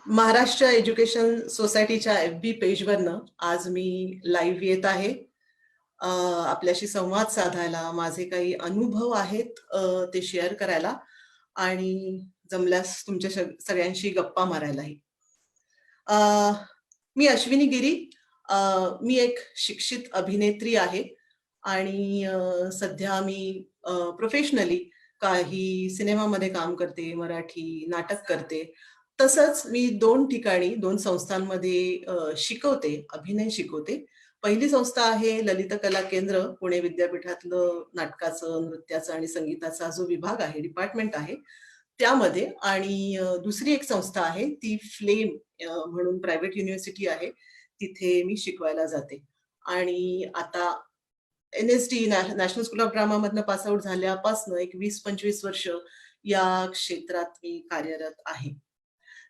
Maharashtra education सोसायटीच्या FB पेजवरनं आज मी live येत आहे. आपल्याशी संवाद साधायला, माझे काही अनुभव आहेत ते शेअर करायला आणि जमल्यास तुमच्या सगळ्यांशी गप्पा मारायलाही. अ, मी अश्विनी गिरी. मी एक शिक्षित अभिनेत्री आहे आणि सध्या मी प्रोफेशनली काही सिनेमामध्ये काम करते, मराठी नाटक करते. तसंच मी 2 ठिकाणी 2 संस्थांमध्ये शिकवते, अभिनय शिकवते. पहिली संस्था आहे ललित कला केंद्र, पुणे विद्यापीठातलं नाटकाचं, नृत्याचं आणि संगीताचा जो विभाग आहे, डिपार्टमेंट आहे, त्यामध्ये आणि दुसरी एक संस्था आहे ती फ्लेम म्हणून प्रायव्हेट युनिव्हर्सिटी आहे. तिथे मी शिकवायला जाते. आणि आता NSD national school of drama मधनं पास आउट झाल्यापासनं एक 20-25 वर्ष या क्षेत्रात मी कार्यरत आहे.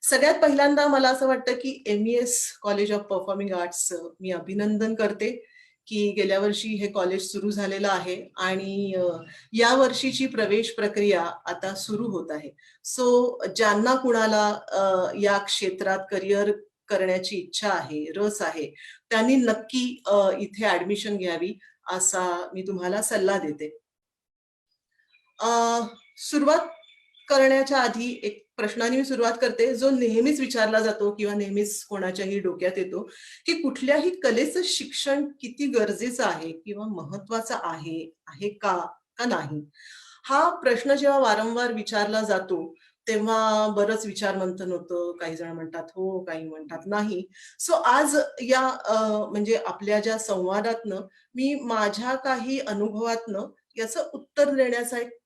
सगळ्यात पहिल्यांदा मला असं वाटतं, की MES कॉलेज ऑफ परफॉर्मिंग आर्ट्सचं मी अभिनंदन करते, की गेल्या वर्षी हे कॉलेज सुरू झालेलं आहे आणि या वर्षीची प्रवेश प्रक्रिया आता सुरू होत आहे. सो ज्यांना कुणाला या क्षेत्रात करियर करण्याची इच्छा आहे, रस आहे, त्यांनी नक्की इथे ॲडमिशन घ्यावी असा मी तुम्हाला सल्ला देते. सुरुवात करण्याच्या आधी एक प्रश्नाने मी सुरुवात करते, जो नेहमीच विचारला जातो किंवा नेहमीच कोणाच्याही डोक्यात येतो, की कुठल्याही कलेचं शिक्षण किती गरजेचं आहे किंवा महत्वाचं आहे, आहे का? का नाही? हा प्रश्न जेव्हा वारंवार विचारला जातो, तेव्हा बरंच विचारमंथन होतं. काही जण म्हणतात हो, काही म्हणतात नाही. सो आज या म्हणजे आपल्या ज्या संवादातनं मी माझ्या काही अनुभवातनं याचं उत्तर देण्याचा एक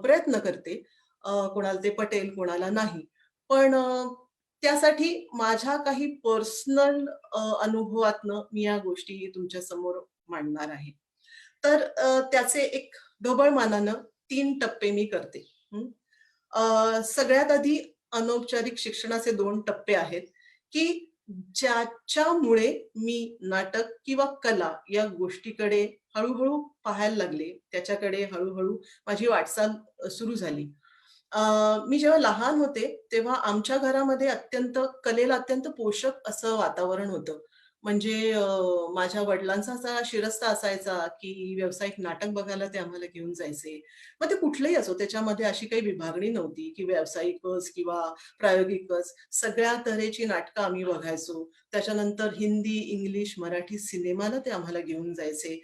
प्रयत्न करते. कोणाला ते पटेल, कोणाला नाही. पण त्यासाठी माझ्या काही पर्सनल अनुभवातनं मी या गोष्टी तुमच्या समोर मांडणार आहे. तर त्याचे एक ढोबळमानानं 3 टप्पे मी करते. सगळ्यात आधी अनौपचारिक शिक्षणाचे 2 टप्पे आहेत, की ज्याच्यामुळे मी नाटक किंवा कला या गोष्टीकडे हळू-हळू पाहायला लागले. त्याच्याकडे हळू-हळू माझी वाटचाल सुरू झाली. मी जेव्हा लहान होते, तेव्हा आमच्या घरामध्ये कलेला अत्यंत पोषक असं वातावरण होतं. म्हणजे माझ्या वडिलांचा असा शिरस्ता असायचा, की व्यावसायिक नाटक बघायला ते आम्हाला घेऊन जायचे. मग ते कुठलंही असो, त्याच्यामध्ये अशी काही विभागणी नव्हती, की व्यावसायिकच किंवा प्रायोगिकच. सगळ्या तऱ्हेची नाटकं आम्ही बघायचो. त्याच्यानंतर हिंदी, इंग्लिश, मराठी सिनेमाला ते आम्हाला घेऊन जायचे.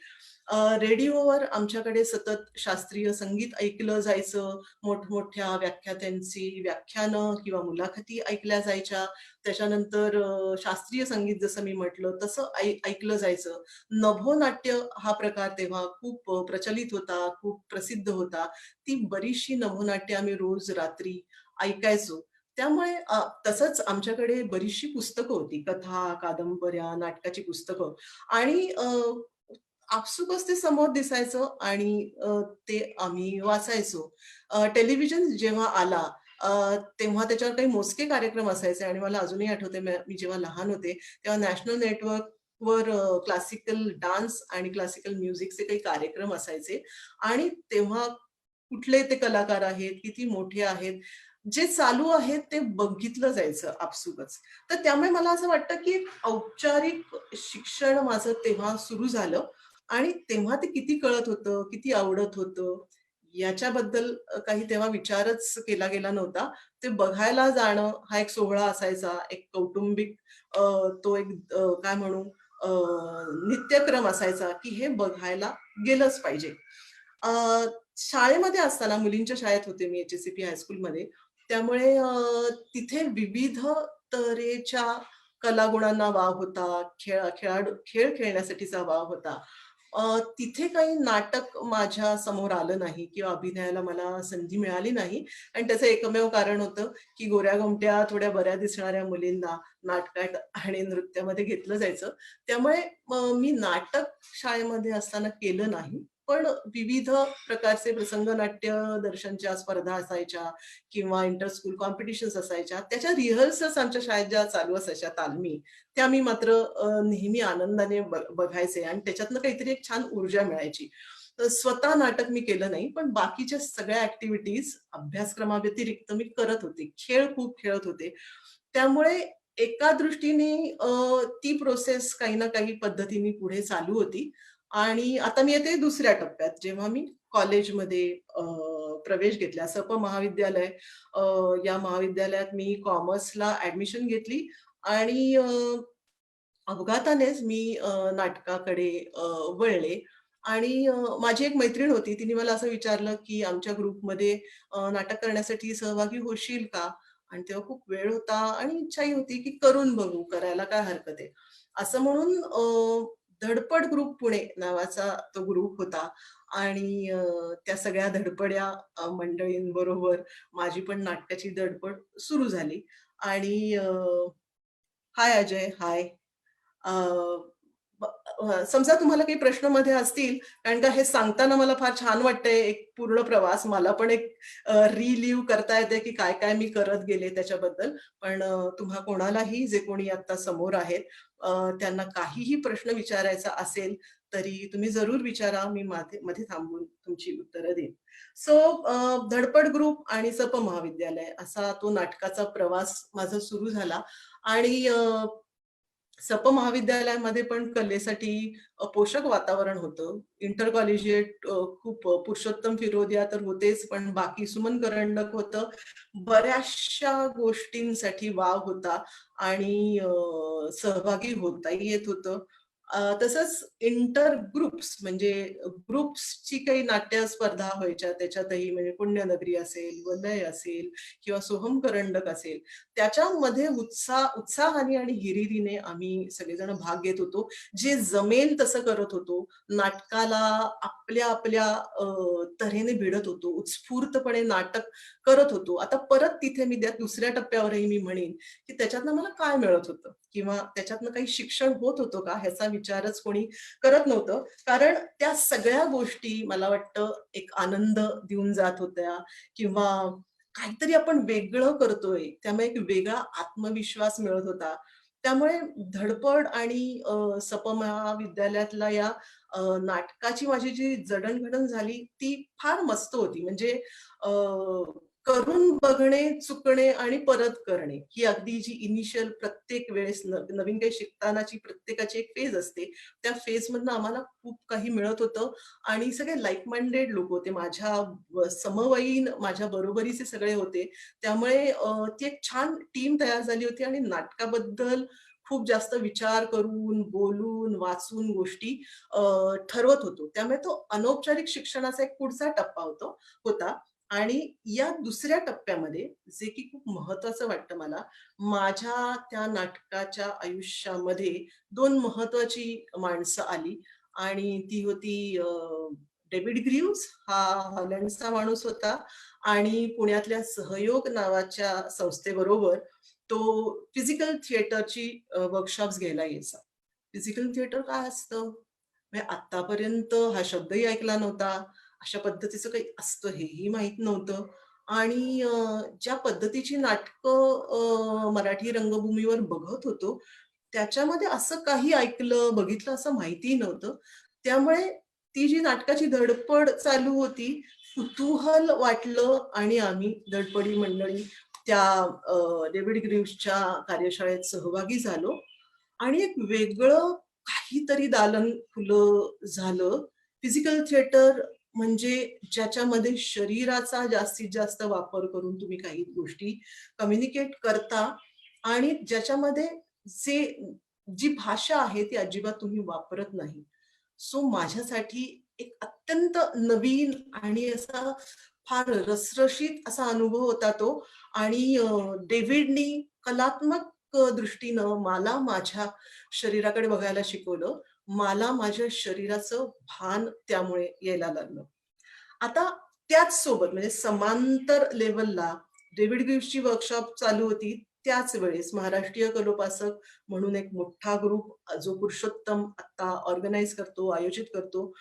रेडिओवर आमच्याकडे सतत शास्त्रीय संगीत ऐकलं जायचं. मोठमोठ्या व्याख्यात्यांची व्याख्यानं किंवा मुलाखती ऐकल्या जायच्या. त्याच्यानंतर शास्त्रीय संगीत जसं मी म्हटलं तसं ऐकलं जायचं. नभोनाट्य हा प्रकार तेव्हा खूप प्रचलित होता, खूप प्रसिद्ध होता. ती बरीचशी नभोनाट्य आम्ही रोज रात्री ऐकायचो. त्यामुळे तसंच आमच्याकडे बरीचशी पुस्तकं होती. कथा, कादंबऱ्या, नाटकाची पुस्तकं आणि आपसुकच ते समोर दिसायचं आणि ते आम्ही वाचायचो. टेलिव्हिजन जेव्हा आला तेव्हा त्याच्यावर काही मोजके कार्यक्रम असायचे आणि मला अजूनही आठवतंय मी जेव्हा लहान होते, तेव्हा नॅशनल नेटवर्कवर क्लासिकल डान्स आणि क्लासिकल म्युझिकचे काही कार्यक्रम असायचे आणि तेव्हा कुठले ते कलाकार आहेत, किती मोठे आहेत, जे चालू आहेत ते बघितलं जायचं आपसुकच. तर त्यामुळे मला असं वाटतं, की औपचारिक शिक्षण माझं तेव्हा सुरू झालं आणि तेव्हा ते किती कळत होतं, किती आवडत होतं, याच्याबद्दल काही तेव्हा विचारच केला गेला नव्हता. ते बघायला जाणं हा एक सोहळा असायचा, एक कौटुंबिक अ, तो एक काय म्हणू अ, नित्यक्रम असायचा, की हे बघायला गेलंच पाहिजे. अ, शाळेमध्ये असताना मुलींच्या शाळेत होते मी HSCP हायस्कूलमध्ये. त्यामुळे तिथे विविध तऱ्हेच्या कलागुणांना वाव होता. खेळ खेळण्यासाठीचा वाव होता. तिथे काही नाटक माझ्या समोर आलं नाही किंवा अभिनयाला मला संधी मिळाली नाही आणि त्याचं एकमेव कारण होतं, की गोऱ्या-गोमट्या, थोड्या बऱ्या दिसणाऱ्या मुलींना नाटकात आणि नृत्यामध्ये घेतलं जायचं. त्यामुळे मी नाटक शाळेमध्ये असताना केलं नाही. पण विविध प्रकारचे प्रसंगनाट्य दर्शनच्या स्पर्धा असायच्या किंवा इंटर स्कूल कॉम्पिटिशन्स असायच्या. त्याच्या रिहर्सल्स आमच्या शाळेत ज्या चालू असायच्या तालमी, त्या मी मात्र नेहमी आनंदाने बघायचे आणि त्याच्यातनं काहीतरी एक छान ऊर्जा मिळायची. स्वतः नाटक मी केलं नाही, पण बाकीच्या सगळ्या ॲक्टिव्हिटीज अभ्यासक्रमाव्यतिरिक्त मी करत होते. खेळ खूप खेळत होते. त्यामुळे एका दृष्टीने ती प्रोसेस काही ना काही पद्धतीने पुढे चालू होती आणि आता मी येते दुसऱ्या टप्प्यात. जेव्हा मी कॉलेजमध्ये प्रवेश घेतला. महाविद्यालय अ, या महाविद्यालयात मी कॉमर्सला ॲडमिशन घेतली आणि अपघातानेच मी नाटकाकडे वळले आणि माझी एक मैत्रीण होती. तिने मला असं विचारलं, की "आमच्या ग्रुपमध्ये नाटक करण्यासाठी सहभागी होशील का?" आणि तेव्हा खूप वेळ होता आणि इच्छाही होती, की करून बघू, करायला काय हरकत आहे. असं म्हणून धडपड ग्रुप पुणे नावाचा तो ग्रुप होता आणि त्या सगळ्या धडपड्या मंडळींबरोबर माझी पण नाटकाची धडपड सुरू झाली आणि हाय अजय, हाय. अ, ब समजा तुम्हाला काही प्रश्न मध्ये असतील, कारण का हे सांगताना मला फार छान वाटतंय, एक पूर्ण प्रवास मला पण एक रिलिव्ह करता येते, की काय-काय मी करत गेले त्याच्याबद्दल. पण तुम्हा कोणालाही जे कोणी आता समोर आहेत, अ, त्यांना काहीही प्रश्न विचारायचा असेल, तरी तुम्ही जरूर विचारा. मी मध्ये थांबून तुमची उत्तरं देईन. सो धडपड ग्रुप आणि महाविद्यालय असा तो नाटकाचा प्रवास माझा सुरू झाला आणि महाविद्यालयामध्ये पण कलेसाठी पोषक वातावरण होतं. इंटर कॉलेजिएट खूप पुरुषोत्तम फिरोदिया तर होतेच, पण बाकी सुमन करंडक होतं. बऱ्याचशा गोष्टींसाठी वाव होता आणि सहभागी होताही येत होतं. तसंच इंटर ग्रुप्स म्हणजे ग्रुप्सची काही नाट्य स्पर्धा व्हायच्या त्याच्यातही म्हणजे पुण्यनगरी असेल, वलय असेल किंवा सोहम करंडक असेल. त्याच्यामध्ये उत्साहाने आणि हिरिरीने आम्ही सगळेजण भाग घेत होतो. जे जमेल तसं करत होतो. नाटकाला आपल्या तऱ्हेने भिडत होतो. उत्स्फूर्तपणे नाटक करत होतो. आता परत तिथे मी त्या दुसऱ्या टप्प्यावरही मी म्हणेन, की त्याच्यातनं मला काय मिळत होतं? किंवा त्याच्यातनं काही शिक्षण होत होतं का? ह्याचा विचारच कोणी करत नव्हतं. कारण त्या सगळ्या गोष्टी मला वाटतं एक आनंद देऊन जात होत्या किंवा काहीतरी आपण वेगळं करतोय, त्यामुळे एक वेगळा आत्मविश्वास मिळत होता. त्यामुळे धडपड आणि महाविद्यालयातल्या या नाटकाची माझी जी जडण-घडण झाली, ती फार मस्त होती. म्हणजे अ, करून बघणे, चुकणे आणि परत करणे, ही अगदी जी इनिशियल प्रत्येक वेळेस नवीन काही शिकतानाची प्रत्येकाची एक फेज असते. त्या फेजमधनं आम्हाला खूप काही मिळत होतं आणि सगळे लाइक माइंडेड लोक होते. माझ्या समवयीन, माझ्या बरोबरीचे सगळे होते. त्यामुळे ती एक छान टीम तयार झाली होती आणि नाटकाबद्दल खूप जास्त विचार करून, बोलून, वाचून गोष्टी अ, ठरवत होतो. त्यामुळे तो अनौपचारिक शिक्षणाचा एक पुढचा टप्पा होता आणि या दुसऱ्या टप्प्यामध्ये जे की खूप महत्वाचं वाटतं मला, माझ्या त्या नाटकाच्या आयुष्यामध्ये 2 महत्वाची माणसं आली आणि ती होती डेव्हिड ग्रीव्हज हा हॉलंडचा माणूस होता आणि पुण्यातल्या सहयोग नावाच्या संस्थेबरोबर तो फिजिकल थिएटरची वर्कशॉप्स घ्यायला यायचा. फिजिकल थिएटर काय असतं? म्हणजे आत्तापर्यंत हा शब्दही ऐकला नव्हता. अशा पद्धतीचं काही असतं हेही माहीत नव्हतं आणि ज्या पद्धतीची नाटकं मराठी रंगभूमीवर बघत होतो, त्याच्यामध्ये असं काही ऐकलं, बघितलं असं माहितीही नव्हतं. त्यामुळे ती जी नाटकाची धडपड चालू होती, कुतूहल वाटलं आणि आम्ही धडपडी मंडळी त्या डेव्हिड ग्रीव्हजच्या कार्यशाळेत सहभागी झालो आणि एक वेगळं काहीतरी दालन खुलं झालं. फिजिकल थिएटर म्हणजे ज्याच्यामध्ये शरीराचा जास्तीत जास्त वापर करून तुम्ही काही गोष्टी कम्युनिकेट करता आणि ज्याच्यामध्ये जे जी भाषा आहे ती अजिबात तुम्ही वापरत नाही. सो माझ्यासाठी एक अत्यंत नवीन आणि असा फार रसरशीत असा अनुभव होता तो आणि डेव्हिडनी कलात्मक दृष्टीनं मला माझ्या शरीराकडे बघायला शिकवलं. मला माझ्या शरीराचं भान त्यामुळे यायला लागलं. आता त्याच सोबत म्हणजे समांतर लेव्हलला डेव्हिड ग्रीव्हजची वर्कशॉप चालू होती. त्याच वेळेस महाराष्ट्रीय कलोपासक म्हणून एक मोठा ग्रुप जो पुरुषोत्तम आता ऑर्गनाइज करतो, आयोजित करतो.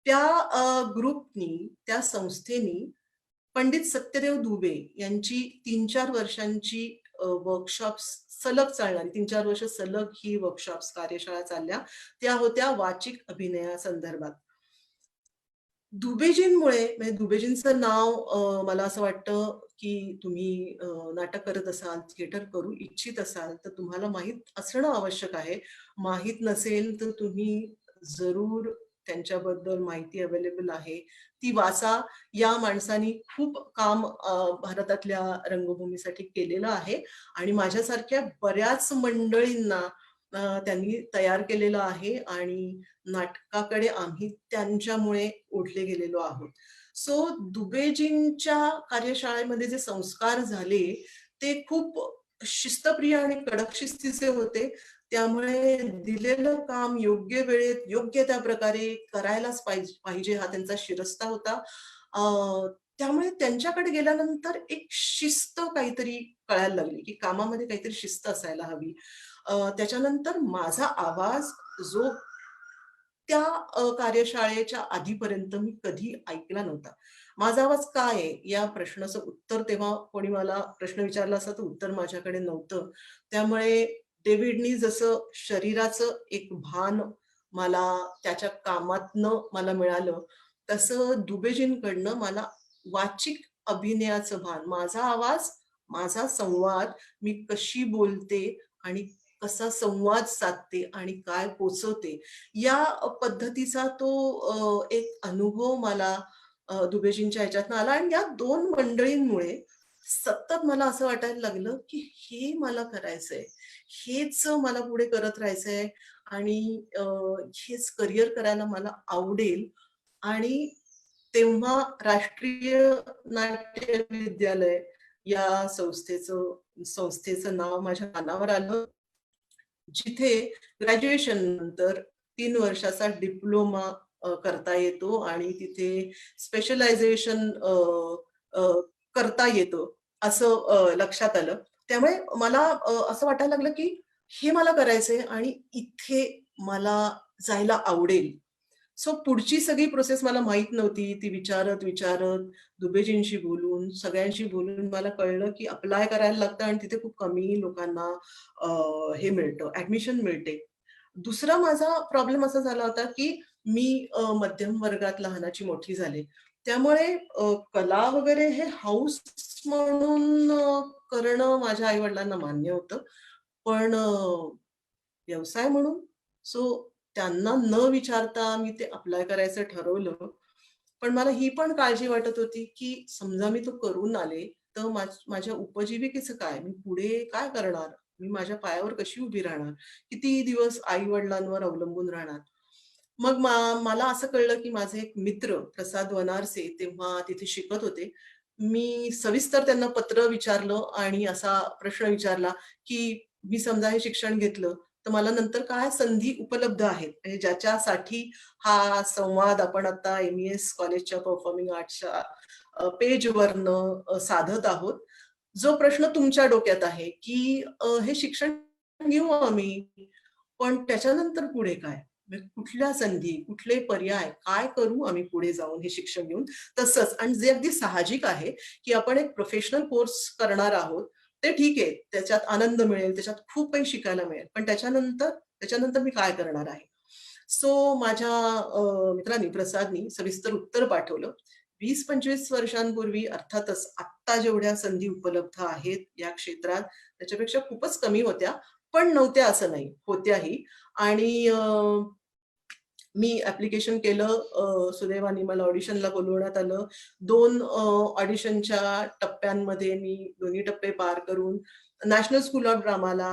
त्या ग्रुपनी, त्या संस्थेनी पंडित सत्यदेव दुबे यांची 3-4 वर्षांची वर्कशॉप्स सलग चालणारी 3-4 वर्ष सलग ही वर्कशॉप्स कार्यशाळा चालल्या. त्या होत्या वाचिक अभिनयासंदर्भात. दुबेजींमुळे म्हणजे दुबेजींचं नाव मला असं वाटतं, की तुम्ही नाटक करत असाल, थिएटर करू इच्छित असाल, तर तुम्हाला माहीत असणं आवश्यक आहे. माहीत नसेल तर तुम्ही जरूर त्यांच्याबद्दल माहिती अवेलेबल आहे, ती वाचा. या माणसानी खूप काम भारतातल्या रंगभूमीसाठी केलेलं आहे आणि माझ्यासारख्या बऱ्याच मंडळींना त्यांनी तयार केलेलं आहे आणि नाटकाकडे आम्ही त्यांच्यामुळे ओढले गेलेलो आहोत. सो दुबेजींच्या कार्यशाळेमध्ये जे संस्कार झाले, ते खूप शिस्तप्रिय आणि कडक शिस्तीचे होते. त्यामुळे दिलेलं काम योग्य वेळेत, योग्य त्या प्रकारे करायलाच पाहिजे हा त्यांचा शिरस्ता होता. अ, त्यामुळे त्यांच्याकडे गेल्यानंतर एक शिस्त काहीतरी कळायला लागली, की कामामध्ये काहीतरी शिस्त असायला हवी. त्याच्यानंतर माझा आवाज जो त्या कार्यशाळेच्या आधीपर्यंत मी कधी ऐकला नव्हता. माझा आवाज काय आहे? या प्रश्नाचं उत्तर तेव्हा कोणी मला प्रश्न विचारला असता तर उत्तर माझ्याकडे नव्हतं. त्यामुळे डेव्हिडनी जसं शरीराचं एक भान मला त्याच्या कामातनं मला मिळालं, तसं दुबेजींकडनं मला वाचिक अभिनयाचं भान, माझा आवाज, माझा संवाद, मी कशी बोलते आणि कसा संवाद साधते आणि काय पोहोचवते, या पद्धतीचा तो एक अनुभव मला दुबेजींच्या ह्याच्यातनं आला आणि या 2 मंडळींमुळे सतत मला असं वाटायला लागलं, की हे मला करायचंय. हेच मला पुढे करत राहायचंय आणि हेच करियर करायला मला आवडेल आणि तेव्हा राष्ट्रीय नाट्य विद्यालय या संस्थेचं नाव माझ्या कानावर आलं. जिथे ग्रॅज्युएशन नंतर 3 वर्षाचा डिप्लोमा करता येतो आणि तिथे स्पेशलायझेशन अ, करता येतं, असं लक्षात आलं. त्यामुळे मला असं वाटायला लागलं, की हे मला करायचंय आणि इथे मला जायला आवडेल. सो पुढची सगळी प्रोसेस मला माहीत नव्हती. ती विचारत दुबेजींशी बोलून, सगळ्यांशी बोलून मला कळलं, की अप्लाय करायला लागतं आणि तिथे खूप कमी लोकांना अ, हे मिळतं, ॲडमिशन मिळते. दुसरा माझा प्रॉब्लेम असा झाला होता, की मी मध्यम वर्गात लहानाची मोठी झाले. त्यामुळे कला वगैरे हे हौस म्हणून करणं माझ्या आई-वडिलांना मान्य होतं. पण व्यवसाय म्हणून सो त्यांना न विचारता मी ते अप्लाय करायचं ठरवलं. पण मला ही पण काळजी वाटत होती, की समजा मी तो करून आले, तर माझ्या उपजीविकेचं काय? मी पुढे काय करणार? मी माझ्या पायावर कशी उभी राहणार? किती दिवस आई-वडिलांवर अवलंबून राहणार? मग मला असं कळलं, की माझे एक मित्र प्रसाद वनारसे तेव्हा तिथे शिकत होते. मी सविस्तर त्यांना पत्र विचारलं आणि असा प्रश्न विचारला, की मी समजा हे शिक्षण घेतलं, तर मला नंतर काय संधी उपलब्ध आहेत? म्हणजे ज्याच्यासाठी हा संवाद आपण आता एम-ई-एस कॉलेजच्या परफॉर्मिंग आर्ट्सच्या पेजवरनं साधत आहोत. जो प्रश्न तुमच्या डोक्यात आहे, की हे शिक्षण घेऊ आम्ही, पण त्याच्यानंतर पुढे काय? म्हणजे कुठल्या संधी, कुठले पर्याय, काय करू आम्ही पुढे जाऊन हे शिक्षण घेऊन? तसंच आणि जे अगदी साहजिक आहे, की आपण एक प्रोफेशनल कोर्स करणार आहोत. ते ठीक आहे. त्याच्यात आनंद मिळेल, त्याच्यात खूप काही शिकायला मिळेल. पण त्याच्यानंतर मी काय करणार आहे? सो माझ्या मित्रांनी प्रसादनी सविस्तर उत्तर पाठवलं. 20-25 वर्षांपूर्वी अर्थातच आत्ता जेवढ्या संधी उपलब्ध आहेत या क्षेत्रात, त्याच्यापेक्षा खूपच कमी होत्या. पण नव्हत्या असं नाही, होत्याही. आणि मी ॲप्लिकेशन केलं. सुदैवाने मला ऑडिशनला बोलवण्यात आलं. 2 ऑडिशनच्या टप्प्यांमध्ये मी दोन्ही टप्पे पार करून नॅशनल स्कूल ऑफ ड्रामाला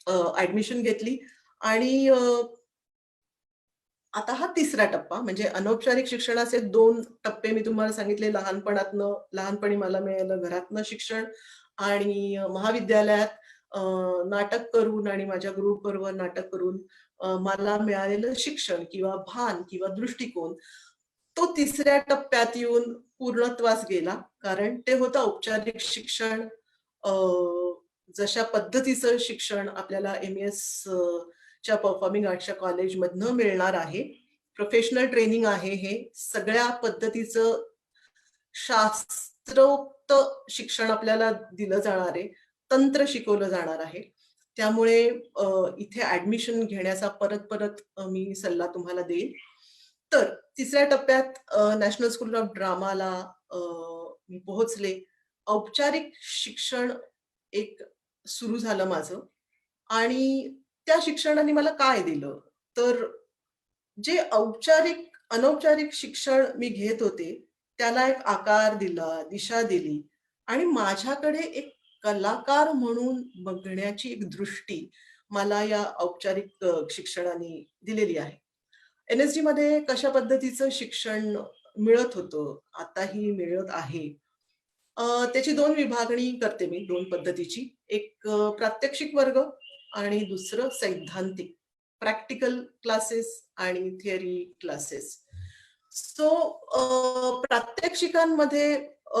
अ, ॲडमिशन घेतली आणि आता हा तिसरा टप्पा म्हणजे अनौपचारिक शिक्षणाचे 2 टप्पे मी तुम्हाला सांगितले. लहानपणी मला मिळालं घरातनं शिक्षण आणि महाविद्यालयात अ, नाटक करून आणि माझ्या ग्रुपबरोबर नाटक करून मला मिळालेलं शिक्षण किंवा भान किंवा दृष्टिकोन, तो तिसऱ्या टप्प्यात येऊन पूर्णत्वास गेला. कारण ते होतं औपचारिक शिक्षण. अ, जशा पद्धतीचं शिक्षण आपल्याला एम-एस च्या परफॉर्मिंग आर्ट्सच्या कॉलेजमधनं मिळणार आहे. प्रोफेशनल ट्रेनिंग आहे हे. सगळ्या पद्धतीचं शास्त्रोक्त शिक्षण आपल्याला दिलं जाणार आहे. तंत्र शिकवलं जाणार आहे. त्यामुळे इथे ॲडमिशन घेण्याचा परत-परत मी सल्ला तुम्हाला देईन. तर तिसऱ्या टप्प्यात नॅशनल स्कूल ऑफ ड्रामाला मी पोहोचले. औपचारिक शिक्षण एक सुरू झालं माझं आणि त्या शिक्षणाने मला काय दिलं? तर जे अनौपचारिक शिक्षण मी घेत होते, त्याला एक आकार दिला, दिशा दिली आणि माझ्याकडे एक कलाकार म्हणून बघण्याची एक दृष्टी मला या औपचारिक शिक्षणाने दिलेली आहे. NSDमध्ये कशा पद्धतीचं शिक्षण मिळत होतं, आताही मिळत आहे. त्याची 2 विभागणी करते मी 2 पद्धतीची. एक प्रात्यक्षिक वर्ग आणि दुसरं सैद्धांतिक. प्रॅक्टिकल क्लासेस आणि थिअरी क्लासेस. सो प्रात्यक्षिकांमध्ये अ,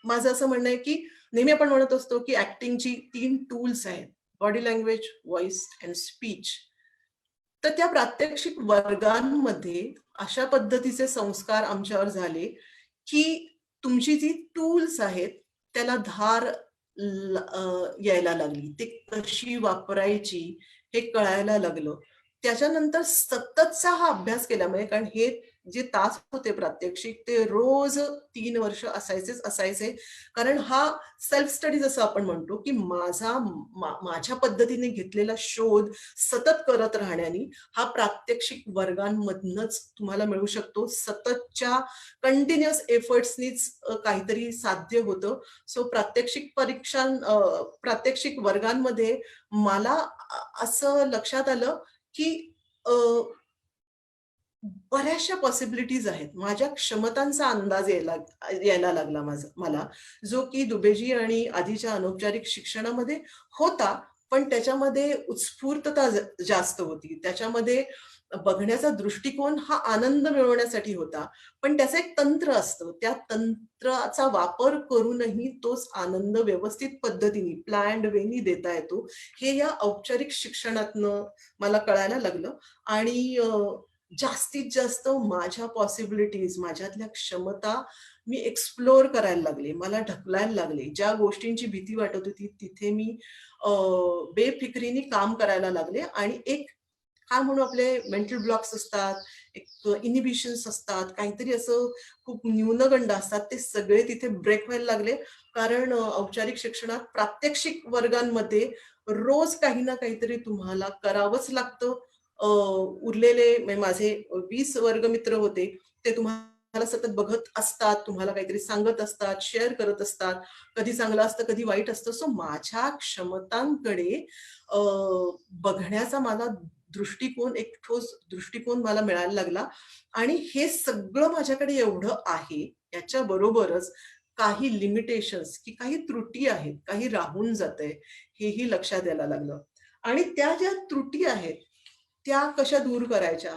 माझं असं म्हणणं आहे, की नेहमी आपण म्हणत असतो, की ॲक्टिंगची 3 टूल्स आहेत. Body language, voice end speech. तर त्या प्रात्यक्षिक वर्गांमध्ये अशा पद्धतीचे संस्कार आमच्यावर झाले, की तुमची जी टूल्स आहेत, त्याला धार यायला लागली. ते कशी वापरायची हे कळायला लागलं. त्याच्यानंतर सततचा हा अभ्यास केल्यामुळे कारण हे जे तास होते प्रात्यक्षिक ते रोज 3 वर्ष असायचेच असायचे. कारण हा सेल्फ स्टडी जसं आपण म्हणतो, की माझ्या पद्धतीने घेतलेला शोध सतत करत राहण्याने हा प्रात्यक्षिक वर्गांमधनंच तुम्हाला मिळू शकतो. सततच्या कंटिन्युअस एफर्ट्सनीच काहीतरी साध्य होतं. सो प्रात्यक्षिक वर्गांमध्ये मला असं लक्षात आलं, की अ, बऱ्याचशा पॉसिबिलिटीज आहेत. माझ्या क्षमतांचा अंदाज यायला लागला मला, जो की दुबेजी आणि आधीच्या अनौपचारिक शिक्षणामध्ये होता, पण त्याच्यामध्ये उत्स्फूर्तता जास्त होती. त्याच्यामध्ये बघण्याचा दृष्टिकोन हा आनंद मिळवण्यासाठी होता. पण त्याचं एक तंत्र असतं. त्या तंत्राचा वापर करूनही तोच आनंद व्यवस्थित पद्धतीने प्लॅन्ड वेनी देता येतो. हे या औपचारिक शिक्षणातनं मला कळायला लागलं आणि जास्तीत जास्त माझ्या पॉसिबिलिटीज, माझ्यातल्या क्षमता मी एक्सप्लोर करायला लागले. मला ढकलायला लागले. ज्या गोष्टींची भीती वाटत होती, तिथे मी अ, बेफिकिरीने काम करायला लागले आणि एक काय म्हणू आपले मेंटल ब्लॉक्स असतात, एक इनिबिशन्स असतात, काहीतरी असं खूप न्यूनगंड असतात, ते सगळे तिथे ब्रेक व्हायला लागले. कारण औपचारिक शिक्षणात प्रात्यक्षिक वर्गांमध्ये रोज काही ना काहीतरी तुम्हाला करावंच लागतं. उरलेले म्हणजे माझे 20 वर्गमित्र होते. ते तुम्हाला सतत बघत असतात, तुम्हाला काहीतरी सांगत असतात, शेअर करत असतात. कधी चांगलं असतं, कधी वाईट असतं. सो माझ्या क्षमतांकडे अ, बघण्याचा मला दृष्टिकोन, एक ठोस दृष्टिकोन मला मिळायला लागला आणि हे सगळं माझ्याकडे एवढं आहे, याच्याबरोबरच काही लिमिटेशन्स की काही त्रुटी आहेत, काही राहून जातंय, हेही लक्षात यायला लागलं. आणि त्या ज्या त्रुटी आहेत, त्या कशा दूर करायच्या?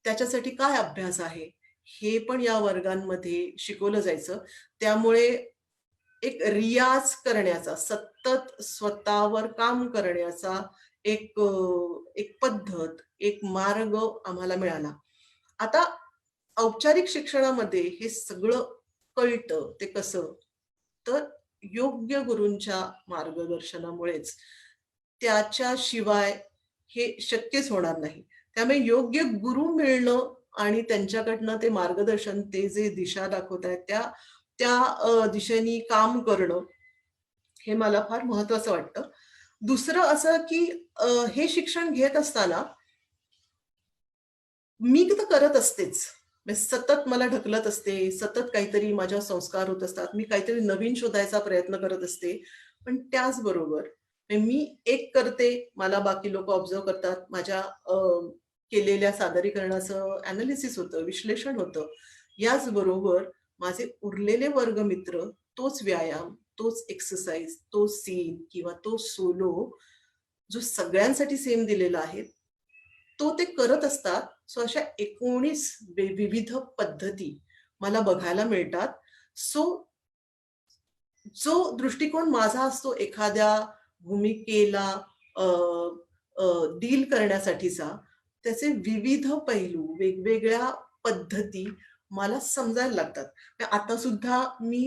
त्याच्यासाठी काय अभ्यास आहे? हे पण या वर्गांमध्ये शिकवलं जायचं. त्यामुळे एक रियाज करण्याचा, सतत स्वतःवर काम करण्याचा एक पद्धत, एक मार्ग आम्हाला मिळाला. आता औपचारिक शिक्षणामध्ये हे सगळं कळतं. ते कसं? तर योग्य गुरूंच्या मार्गदर्शनामुळेच. त्याच्याशिवाय हे शक्यच होणार नाही. त्यामुळे योग्य गुरु मिळणं आणि त्यांच्याकडनं ते मार्गदर्शन, ते जे दिशा दाखवतायत त्या त्या दिशेने काम करणं, हे मला फार महत्वाचं वाटतं. दुसरं असं की हे शिक्षण घेत असताना मी तर करत असतेच. म्हणजे सतत मला ढकलत असते, सतत काहीतरी माझ्यावर संस्कार होत असतात. मी काहीतरी नवीन शोधायचा प्रयत्न करत असते. पण त्याचबरोबर म्हणजे मी एक करते, मला बाकी लोकं ऑब्झर्व्ह करतात. माझ्या केलेल्या सादरीकरणाचं एनालिसिस होतं, विश्लेषण होतं. याचबरोबर माझे उरलेले वर्गमित्र तोच व्यायाम, तोच एक्सरसाइज, तो सीन किंवा तो सोलो जो सगळ्यांसाठी सेम दिलेला आहे, तो ते करत असतात. सो अशा 19 विविध पद्धती मला बघायला मिळतात. सो जो दृष्टिकोन माझा असतो एखाद्या भूमिकेला अ, डील करण्यासाठीचा, त्याचे विविध पैलू, वेगवेगळ्या पद्धती मला समजायला लागतात. आता सुद्धा मी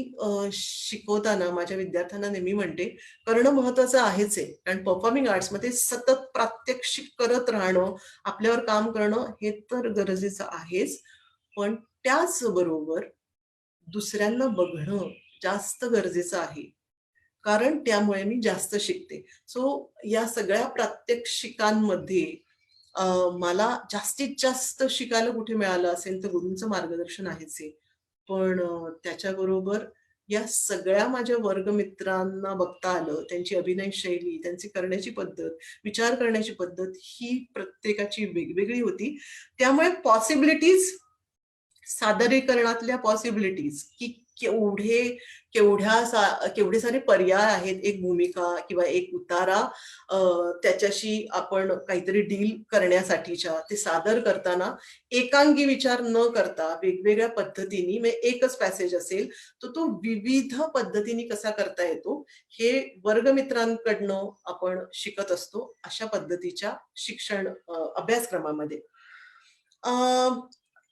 शिकवताना माझ्या विद्यार्थ्यांना नेहमी म्हणते, करणं महत्वाचं आहेच आहे. कारण परफॉर्मिंग आर्ट्समध्ये सतत प्रात्यक्षिक करत राहणं, आपल्यावर काम करणं हे तर गरजेचं आहेच. पण त्याचबरोबर दुसऱ्यांना बघणं जास्त गरजेचं आहे. कारण त्यामुळे मी जास्त शिकते. सो या सगळ्या प्रात्यक्षिकांमध्ये अ, मला जास्तीत जास्त शिकायला कुठे मिळालं असेल तर गुरूंचं मार्गदर्शन आहेच आहे. पण त्याच्याबरोबर या सगळ्या माझ्या वर्गमित्रांना बघता आलं, त्यांची अभिनय शैली, त्यांची करण्याची पद्धत, विचार करण्याची पद्धत ही प्रत्येकाची वेगवेगळी होती. त्यामुळे पॉसिबिलिटीज सादरीकरणातल्या पॉसिबिलिटीज की केवढे केवढे सारे पर्याय आहेत. एक भूमिका किंवा एक उतारा त्याच्याशी आपण काहीतरी डील करण्यासाठीच्या ते सादर करताना एकांगी विचार न करता वेगवेगळ्या पद्धतीने म्हणजे एकच पॅसेज असेल तर तो विविध पद्धतीने कसा करता येतो हे वर्गमित्रांकडनं आपण शिकत असतो अशा पद्धतीच्या शिक्षण अभ्यासक्रमामध्ये.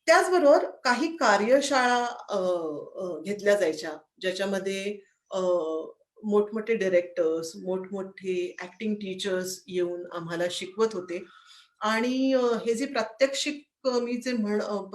त्याचबरोबर काही कार्यशाळा घेतल्या जायच्या, ज्याच्यामध्ये अ, मोठमोठे डायरेक्टर्स, मोठमोठे ॲक्टिंग टीचर्स येऊन आम्हाला शिकवत होते. आणि हे जे प्रात्यक्षिक मी जे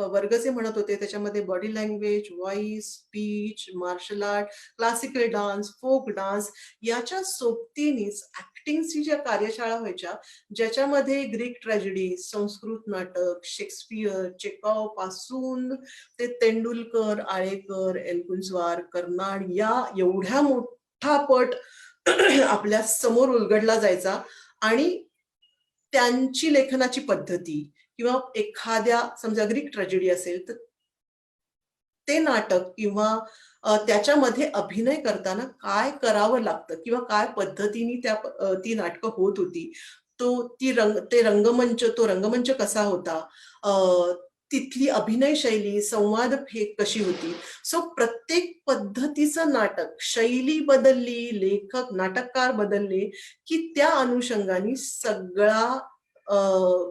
वर्ग जे म्हणत होते, त्याच्यामध्ये body language, voice, speech, martial art, classical dance, folk dance याच्या सोबतीनेच ॲक्टिंगची ज्या कार्यशाळा व्हायच्या, ज्याच्यामध्ये ग्रीक ट्रॅजेडी, संस्कृत नाटक, शेक्सपियर, चेकॉव पासून ते तेंडुलकर, आळेकर, एलकुंचवार, कर्नाड या एवढ्या मोठा पट आपल्या समोर उलगडला जायचा. आणि त्यांची लेखनाची पद्धती किंवा एखाद्या समजा ग्रीक ट्रॅजेडी असेल तर ते नाटक किंवा त्याच्यामध्ये अभिनय करताना काय करावं लागतं किंवा काय पद्धतीने ती नाटकं होत होती. तो रंगमंच कसा होता? अ, तिथली अभिनय शैली, संवाद फेक कशी होती? सो प्रत्येक पद्धतीचं नाटक, शैली बदलली, लेखक, नाटककार बदलले, की त्या अनुषंगाने सगळा अ,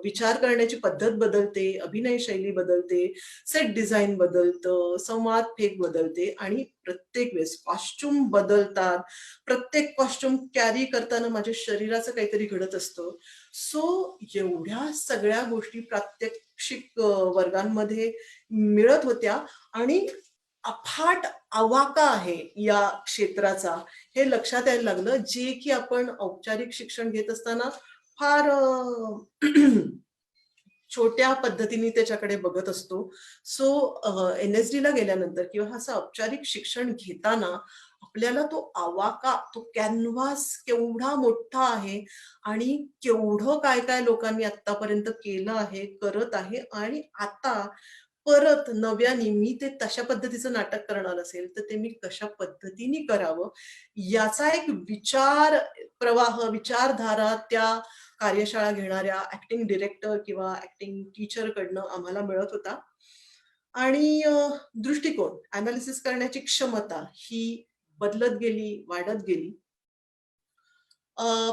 विचार करण्याची पद्धत बदलते, अभिनय शैली बदलते, सेट डिझाइन बदलतं, संवाद फेक बदलते आणि प्रत्येक वेळेस कॉस्ट्यूम बदलतात. प्रत्येक कॉस्ट्यूम कॅरी करताना माझ्या शरीराचं काहीतरी घडत असतं. सो एवढ्या सगळ्या गोष्टी प्रात्यक्षिक वर्गांमध्ये मिळत होत्या आणि अफाट आवाका आहे या क्षेत्राचा, हे लक्षात यायला लागलं, जे की आपण औपचारिक शिक्षण घेत असताना फार छोट्या पद्धतीने त्याच्याकडे बघत असतो. सो एन-एस-डी-ला गेल्यानंतर किंवा असं औपचारिक शिक्षण घेताना आपल्याला तो आवाका, तो कॅनव्हास केवढा मोठा आहे आणि केवढं काय-काय लोकांनी आत्तापर्यंत केलं आहे, करत आहे आणि आता परत नव्याने मी ते तशा पद्धतीचं नाटक करणार असेल, तर ते मी कशा पद्धतीने करावं, याचा एक विचार प्रवाह, विचारधारा त्या कार्यशाळा घेणाऱ्या ॲक्टिंग डिरेक्टर किंवा ॲक्टिंग टीचरकडनं आम्हाला मिळत होता. आणि दृष्टिकोन, एनालिसिस करण्याची क्षमता ही बदलत गेली, वाढत गेली.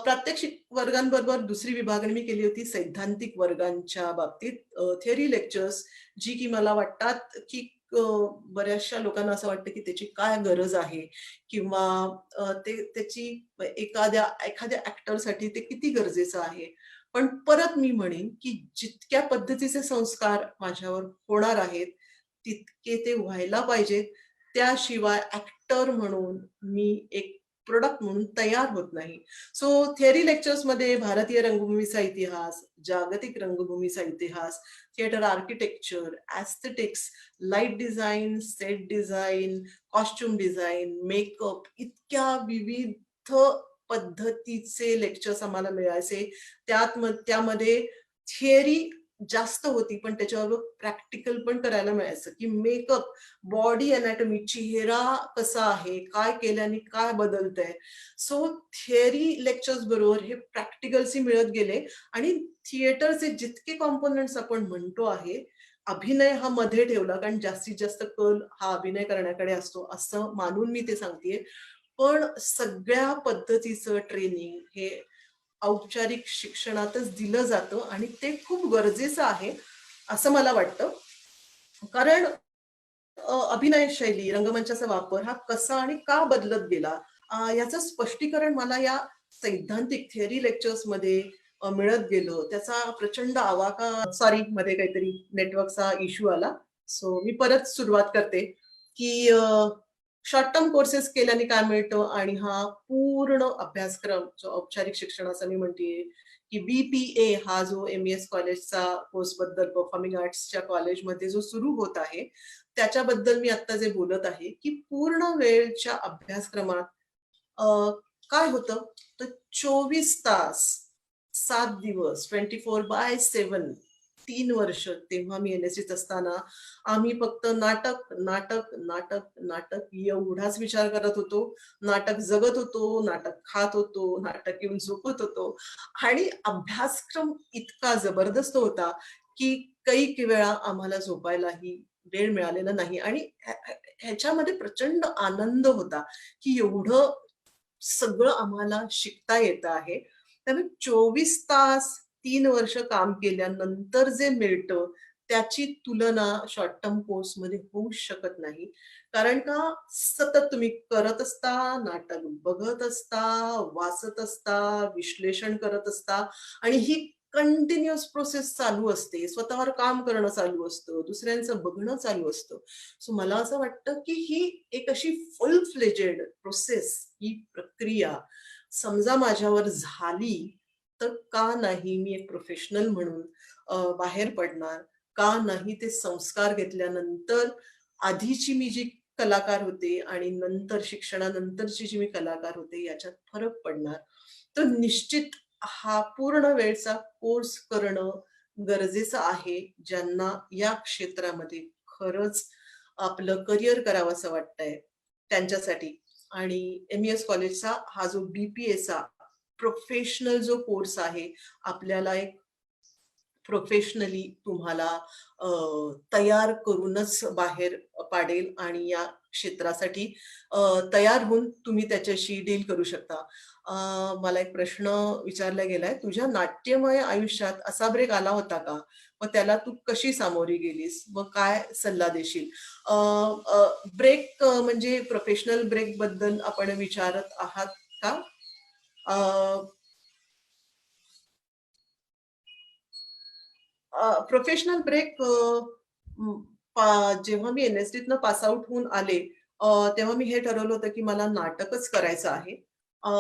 प्रात्यक्षिक वर्गांबरोबर दुसरी विभागणी मी केली होती सैद्धांतिक वर्गांच्या बाबतीत. थिअरी लेक्चर्स जी की मला वाटतात, की अ, बऱ्याचशा लोकांना असं वाटतं, की त्याची काय गरज आहे किंवा त्याची एखाद्या एखाद्या ॲक्टरसाठी ते किती गरजेचं आहे. पण परत मी म्हणेन, की जितक्या पद्धतीचे संस्कार माझ्यावर होणार आहेत, तितके ते व्हायला पाहिजेत. त्याशिवाय ॲक्टर म्हणून मी एक प्रॉडक्ट म्हणून तयार होत नाही. सो थिअरी लेक्चर्समध्ये भारतीय रंगभूमीचा इतिहास, जागतिक रंगभूमीचा इतिहास, theatre architecture, aesthetics, light design, set design, costume design, makeup इतक्या विविध पद्धतीचे लेक्चर्स आम्हाला मिळायचे. त्यामध्ये थिअरी जास्त होती, पण त्याच्याबरोबर प्रॅक्टिकल पण करायला मिळायचं, की मेकअप, बॉडी अनॅटॉमी, चेहरा कसा आहे, काय केल्याने काय बदलतंय. सो थिअरी लेक्चर्स बरोबर हे प्रॅक्टिकल्सही मिळत गेले आणि थिएटरचे जितके कॉम्पोनंट्स आपण म्हणतो आहे, अभिनय हा मध्ये ठेवला, कारण जास्तीत जास्त कल हा अभिनय करण्याकडे असतो, असं मानून मी ते सांगतेय. पण सगळ्या पद्धतीचं ट्रेनिंग हे औपचारिक शिक्षणातच दिलं जातं आणि ते खूप गरजेचं आहे, असं मला वाटतं. कारण अभिनय शैली, रंगमंचाचा वापर हा कसा आणि का बदलत गेला, याचं स्पष्टीकरण मला या सैद्धांतिक थिअरी लेक्चर्समध्ये मिळत गेलं. त्याचा प्रचंड आवाका सॉरी मध्ये काहीतरी नेटवर्कचा इश्यू आला. सो मी परत सुरुवात करते, की शॉर्ट टर्म कोर्सेस केल्याने काय मिळतं आणि हा पूर्ण अभ्यासक्रम जो औपचारिक शिक्षणाचा मी म्हणतीये, की बी हा जो एम-ई-एस कॉलेजचा कोर्सबद्दल परफॉर्मिंग आर्ट्सच्या कॉलेजमध्ये जो सुरू होत आहे, त्याच्याबद्दल मी आत्ता जे बोलत आहे, की पूर्ण वेळच्या अभ्यासक्रमात अ, काय होतं, तर 24 तास, 7 दिवस, 24/7 3 वर्ष तेव्हा मी एन-एस-टीत असताना आम्ही फक्त नाटक, नाटक, नाटक, नाटक एवढाच विचार करत होतो. नाटक जगत होतो, नाटक खात होतो, नाटक येऊन झोपत होतो आणि अभ्यासक्रम इतका जबरदस्त होता, की कैक वेळा आम्हाला झोपायलाही वेळ मिळालेला नाही आणि ह्याच्यामध्ये प्रचंड आनंद होता, की एवढं सगळं आम्हाला शिकता येत आहे. त्यामुळे 24 तास 3 वर्ष काम केल्यानंतर जे मिळतं, त्याची तुलना शॉर्ट टर्म कोर्समध्ये होऊच शकत नाही. कारण का सतत तुम्ही करत असता, नाटक बघत असता, वाचत असता, विश्लेषण करत असता आणि ही कंटिन्युअस प्रोसेस चालू असते. स्वतःवर काम करणं चालू असतं, दुसऱ्यांचं बघणं चालू असतं. सो मला असं वाटतं, की ही एक अशी फुल फ्लेजेड प्रोसेस, ही प्रक्रिया समजा माझ्यावर झाली, तर का नाही मी एक प्रोफेशनल म्हणून बाहेर पडणार? का नाही ते संस्कार घेतल्यानंतर आधीची मी जी कलाकार होते आणि नंतर शिक्षणानंतरची जी मी कलाकार होते याच्यात फरक पडणार. तर निश्चित हा पूर्ण वेळचा कोर्स करणं गरजेचं आहे. ज्यांना या क्षेत्रामध्ये खरंच आपलं करियर करावंसं वाटतंय त्यांच्यासाठी. आणि एम-ई-एस कॉलेजचा हा जो बी-पी-एचा प्रोफेशनल जो कोर्स आहे, आपल्याला एक प्रोफेशनली तुम्हाला अ, तयार करूनच बाहेर पाडेल आणि या क्षेत्रासाठी अ, तयार होऊन तुम्ही त्याच्याशी डील करू शकता. मला एक प्रश्न विचारला गेलाय, "तुझ्या नाट्यमय आयुष्यात असा ब्रेक आला होता का? मग त्याला तू कशी सामोरी गेलीस? व काय सल्ला देशील?" अ, अ, ब्रेक म्हणजे प्रोफेशनल ब्रेकबद्दल आपण विचारत आहात का? अ, प्रोफेशनल ब्रेक जेव्हा मी एन-एस-डीतनं पास आउट होऊन आले, तेव्हा मी हे ठरवलं होतं, की मला नाटकच करायचं आहे. अ,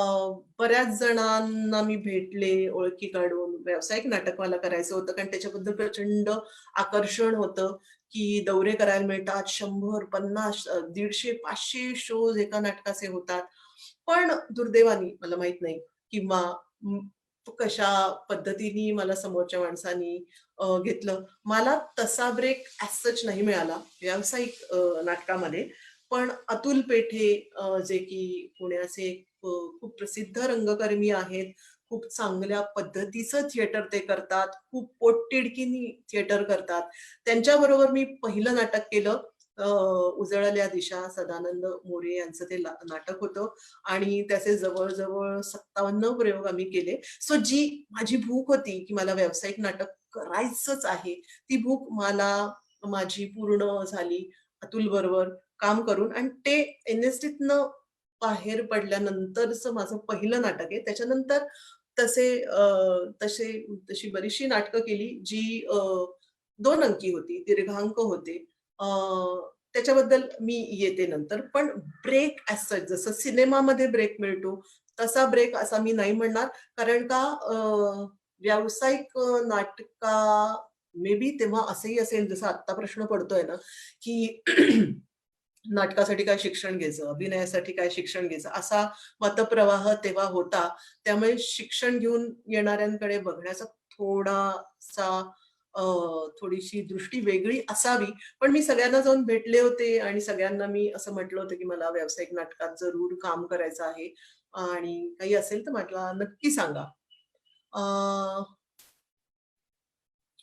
बऱ्याच जणांना मी भेटले, ओळखी काढून. व्यावसायिक नाटक मला करायचं होतं, कारण त्याच्याबद्दल प्रचंड आकर्षण होतं, की दौरे करायला मिळतात. 100, 50, 150, 500 शोज एका नाटकाचे होतात. पण दुर्दैवाने मला माहीत नाही किंवा कशा पद्धतीने मला समोरच्या माणसानी घेतलं. मला तसा ब्रेक ॲज सच नाही मिळाला व्यावसायिक नाटकामध्ये. पण अतुल पेठे जे की पुण्याचे एक खूप प्रसिद्ध रंगकर्मी आहेत. खूप चांगल्या पद्धतीचं थिएटर ते करतात. खूप पोटतिडकीनी थिएटर करतात. त्यांच्याबरोबर मी पहिलं नाटक केलं. अ, उजळल्या दिशा सदानंद मोरे यांचं ते नाटक होतं आणि त्याचे जवळ-जवळ 57 प्रयोग आम्ही केले. सो जी माझी भूक होती, की मला व्यावसायिक नाटक करायचंच आहे. ती भूक मला माझी पूर्ण झाली अतुल बरोबर काम करून आणि ते एन-एस-डीतनं बाहेर पडल्यानंतरचं माझं पहिलं नाटक आहे. त्याच्यानंतर तसे तशी बरीचशी नाटकं केली जी 2 अंकी होती, दीर्घांक होते. अ, त्याच्याबद्दल मी येते नंतर. पण ब्रेक ॲज सच जसं सिनेमामध्ये ब्रेक मिळतो, तसा ब्रेक असा मी नाही म्हणणार. कारण का व्यावसायिक नाटका मे बी तेव्हा असंही असेल जसा आत्ता प्रश्न पडतोय ना, की नाटकासाठी काय शिक्षण घ्यायचं, अभिनयासाठी काय शिक्षण घ्यायचं, असा मतप्रवाह तेव्हा होता. त्यामुळे शिक्षण घेऊन येणाऱ्यांकडे बघण्याचा थोडासा अ, थोडीशी दृष्टी वेगळी असावी. पण मी सगळ्यांना जाऊन भेटले होते आणि सगळ्यांना मी असं म्हटलं होतं, की मला व्यावसायिक नाटकात जरूर काम करायचं आहे आणि काही असेल तर मला नक्की सांगा.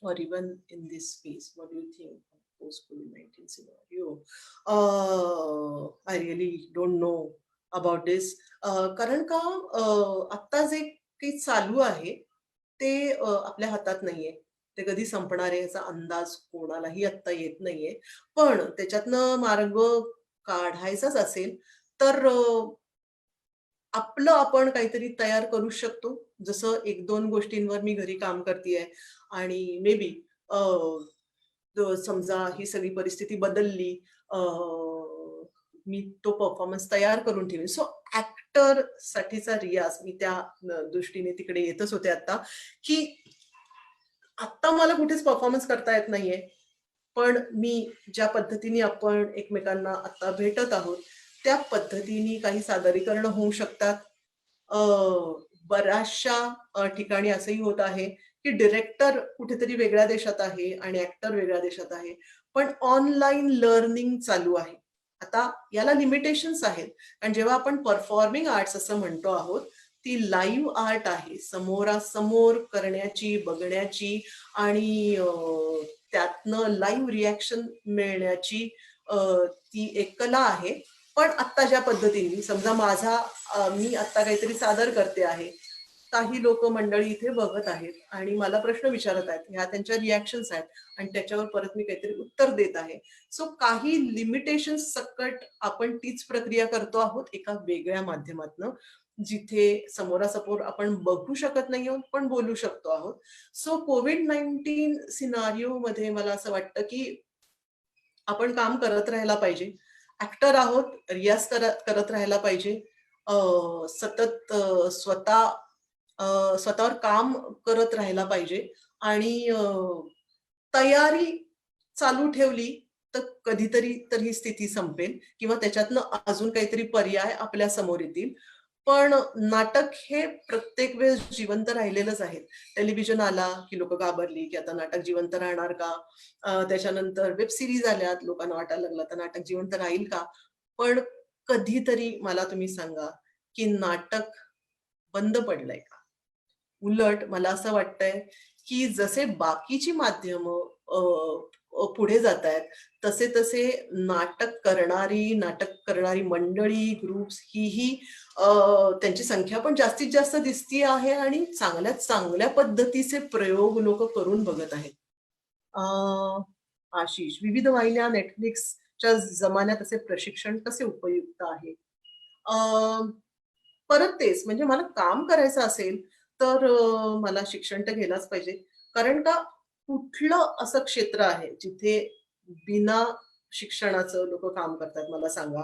or even in this space, what do you think of post-COVID-19 scenario? I really don't know about this. कारण का आत्ता जे काही चालू आहे, ते आपल्या हातात नाहीये. ते कधी संपणार आहे याचा अंदाज कोणालाही आत्ता येत नाहीये. पण त्याच्यातनं मार्ग काढायचाच असेल, तर आपलं आपण काहीतरी तयार करू शकतो. जसं 1-2 गोष्टींवर मी घरी काम करतीये आणि मे बी समजा ही सगळी परिस्थिती बदलली, अ, मी तो परफॉर्मन्स तयार करून ठेवेन. सो साठीचा रियाज मी त्या दृष्टीने तिकडे येतच होते आता, की आत्ता मला कुठेच परफॉर्मन्स करता येत नाहीये. पण मी ज्या पद्धतीने आपण एकमेकांना आता भेटत आहोत, त्या पद्धतीने काही सादरीकरणं होऊ शकतात. अ, बऱ्याचशा ठिकाणी असंही होत आहे, की डिरेक्टर कुठेतरी वेगळ्या देशात आहे आणि ॲक्टर वेगळ्या देशात आहे. पण ऑनलाईन लर्निंग चालू आहे. आता याला लिमिटेशन्स आहेत. आणि जेव्हा आपण परफॉर्मिंग आर्ट्स असं म्हणतो आहोत, ती लाईव्ह आर्ट आहे. समोरासमोर करण्याची, बघण्याची आणि त्यातनं लाईव्ह रिएक्शन मिळण्याची अ, ती एक कला आहे. पण आत्ता ज्या पद्धतीने समजा मी आत्ता काहीतरी सादर करते आहे. काही लोकं मंडळी इथे बघत आहेत आणि मला प्रश्न विचारत आहेत. ह्या त्यांच्या रिएक्शन्स आहेत आणि त्याच्यावर परत मी काहीतरी उत्तर देत आहे. सो काही लिमिटेशन्स सकट आपण तीच प्रक्रिया करतो आहोत एका वेगळ्या माध्यमातनं, जिथे समोरासमोर आपण बघू शकत नाही आहोत, पण बोलू शकतो आहोत. सो कोव्हिड-19 सिनारिओमध्ये मला असं वाटतं, की आपण काम करत राहायला पाहिजे. ॲक्टर आहोत, रियाज करत राहायला पाहिजे. अ, सतत स्वतःवर काम करत राहायला पाहिजे आणि तयारी चालू ठेवली, तर कधीतरी तर ही स्थिती संपेल किंवा त्याच्यातनं अजून काहीतरी पर्याय आपल्या समोर येतील. पण नाटक हे प्रत्येक वेळेस जिवंत राहिलेलंच आहे. टेलिव्हिजन आला, की लोकं घाबरली, की आता नाटक जिवंत राहणार का? त्याच्यानंतर वेब सीरीज आल्यात, लोकांना वाटायला लागलं, आता नाटक जिवंत राहील का? पण कधीतरी मला तुम्ही सांगा, की नाटक बंद पडलंय का? उलट मला असं वाटतंय, की जसे बाकीची माध्यमं अ, अ, पुढे जातायत, तसे-तसे नाटक करणारी मंडळी, ग्रुप्स हीही अ, त्यांची संख्या पण जास्तीत जास्त दिसतीये आहे आणि चांगल्यात चांगल्या पद्धतीचे प्रयोग लोकं करून बघत आहेत. अ, आशिष, विविध वाहिन्या Netflixच्या जमान्यात असे प्रशिक्षण कसे उपयुक्त आहे? अ, परत तेच म्हणजे मला काम करायचं असेल, तर मला शिक्षण तर घ्यायलाच पाहिजे. कारण का कुठलं असं क्षेत्र आहे जिथे बिना शिक्षणाचं लोकं काम करतात मला सांगा?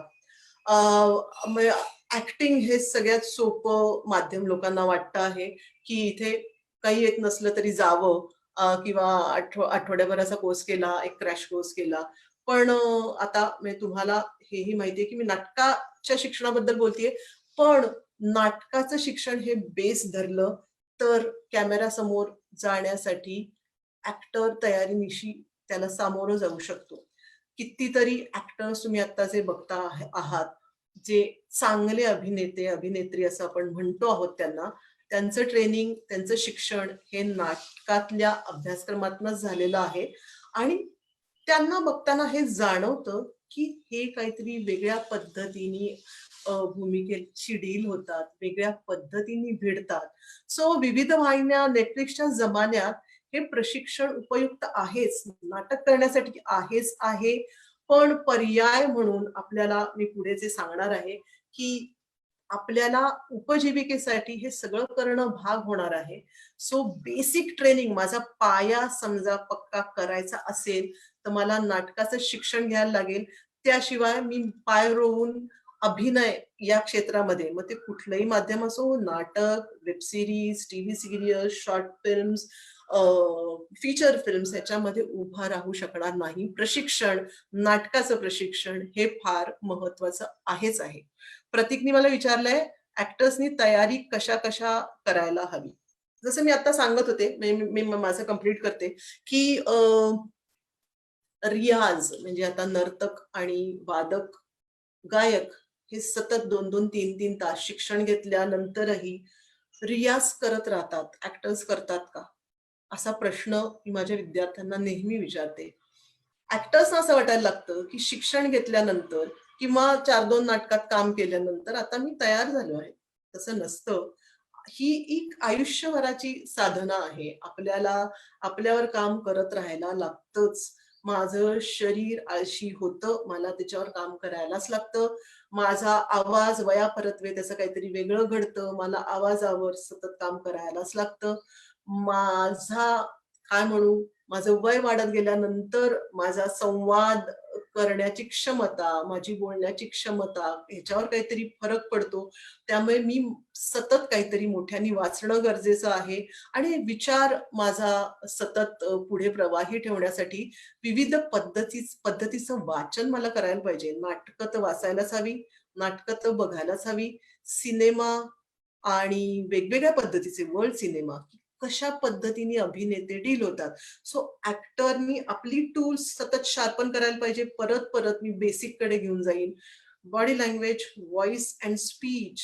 म्हणजे ॲक्टिंग हे सगळ्यात सोपं माध्यम लोकांना वाटतं आहे, की इथे काही येत नसलं तरी जावं किंवा आठवड्याभराचा कोर्स केला, एक क्रॅश कोर्स केला. पण आता म्हणजे तुम्हाला हेही माहिती आहे, की मी नाटकाच्या शिक्षणाबद्दल बोलतीये. पण नाटकाचं शिक्षण हे बेस धरलं, तर कॅमेरासमोर जाण्यासाठी ॲक्टर तयारीनिशी त्याला सामोरं जाऊ शकतो. कितीतरी ॲक्टर्स तुम्ही आता जे बघता आहात, जे चांगले अभिनेते, अभिनेत्री असं आपण म्हणतो आहोत त्यांना, त्यांचं ट्रेनिंग, त्यांचं शिक्षण हे नाटकातल्या अभ्यासक्रमातनंच झालेलं आहे आणि त्यांना बघताना हे जाणवतं, की हे काहीतरी वेगळ्या पद्धतीने भूमिकेची डील होतात, वेगळ्या पद्धतीने भिडतात. सो विविध वाहिन्या Netflixच्या जमान्यात हे प्रशिक्षण उपयुक्त आहेच. नाटक करण्यासाठी आहेच आहे. पण पर्याय म्हणून आपल्याला मी पुढे जे सांगणार आहे, की आपल्याला उपजीविकेसाठी हे सगळं करणं भाग होणार आहे. सो बेसिक ट्रेनिंग माझा पाया समजा पक्का करायचा असेल, तर मला नाटकाचं शिक्षण घ्यायला लागेल. त्याशिवाय मी पाय रोवून अभिनय या क्षेत्रामध्ये, मग ते कुठलंही माध्यम असो, नाटक, web series, TV serial, short films, feature films ह्याच्यामध्ये उभा राहू शकणार नाही. नाटकाचं प्रशिक्षण हे फार महत्वाचं आहेच आहे. प्रतीकनी मला विचारलंय, ॲक्टर्सनी तयारी कशा-कशा करायला हवी? जसं मी आता सांगत होते, मी माझं कंप्लीट करते, की रियाज म्हणजे आता नर्तक आणि वादक, गायक हे सतत 2-2, 3-3 तास शिक्षण घेतल्यानंतरही रियाज करत राहतात. ॲक्टर्स करतात का? असा प्रश्न मी माझ्या विद्यार्थ्यांना नेहमी विचारते. ॲक्टर्सना असं वाटायला लागतं, की शिक्षण घेतल्यानंतर किंवा 4-2 नाटकात काम केल्यानंतर आता मी तयार झालो आहे. तसं नसतं. ही एक आयुष्यभराची साधना आहे. आपल्यावर काम करत राहायला लागतंच. माझं शरीर आळशी होतं. मला त्याच्यावर काम करायलाच लागतं. माझा आवाज वयापरत्वे त्याचं काहीतरी वेगळं घडतं. मला आवाजावर सतत काम करायलाच लागतं. माझा काय म्हणू, माझं वय वाढत गेल्यानंतर माझा संवाद करण्याची क्षमता, माझी बोलण्याची क्षमता ह्याच्यावर काहीतरी फरक पडतो. त्यामुळे मी सतत काहीतरी मोठ्याने वाचणं गरजेचं आहे आणि विचार माझा सतत पुढे प्रवाही ठेवण्यासाठी विविध पद्धतीचं वाचन मला करायला पाहिजे. नाटकं तर वाचायलाच हवी, नाटकं तर बघायलाच हवी. सिनेमा आणि वेगवेगळ्या पद्धतीचे वर्ल्ड सिनेमा, कशा पद्धतीने अभिनेते डील होतात. सो ॲक्टरनी आपली टूल्स सतत शार्पन करायला पाहिजे. परत-परत मी बेसिककडे घेऊन जाईन. Body language, voice and speech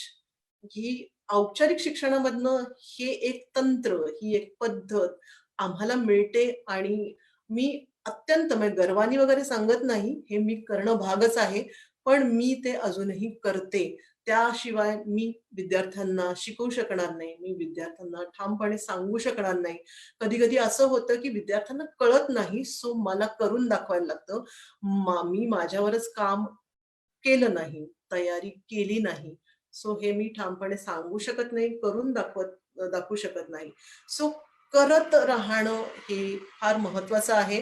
ही औपचारिक शिक्षणामधनं हे एक तंत्र, ही एक पद्धत आम्हाला मिळते आणि मी अत्यंत म्हणजे गर्वाने वगैरे सांगत नाही, हे मी करणं भागच आहे. पण मी ते अजूनही करते. त्याशिवाय मी विद्यार्थ्यांना शिकवू शकणार नाही. मी विद्यार्थ्यांना ठामपणे सांगू शकणार नाही. कधी-कधी असं होतं, की विद्यार्थ्यांना कळत नाही, सो मला करून दाखवायला लागतं. मी माझ्यावरच काम केलं नाही, तयारी केली नाही. सो हे मी ठामपणे सांगू शकत नाही, करून दाखवू शकत नाही. सो करत राहणं हे फार महत्वाचं आहे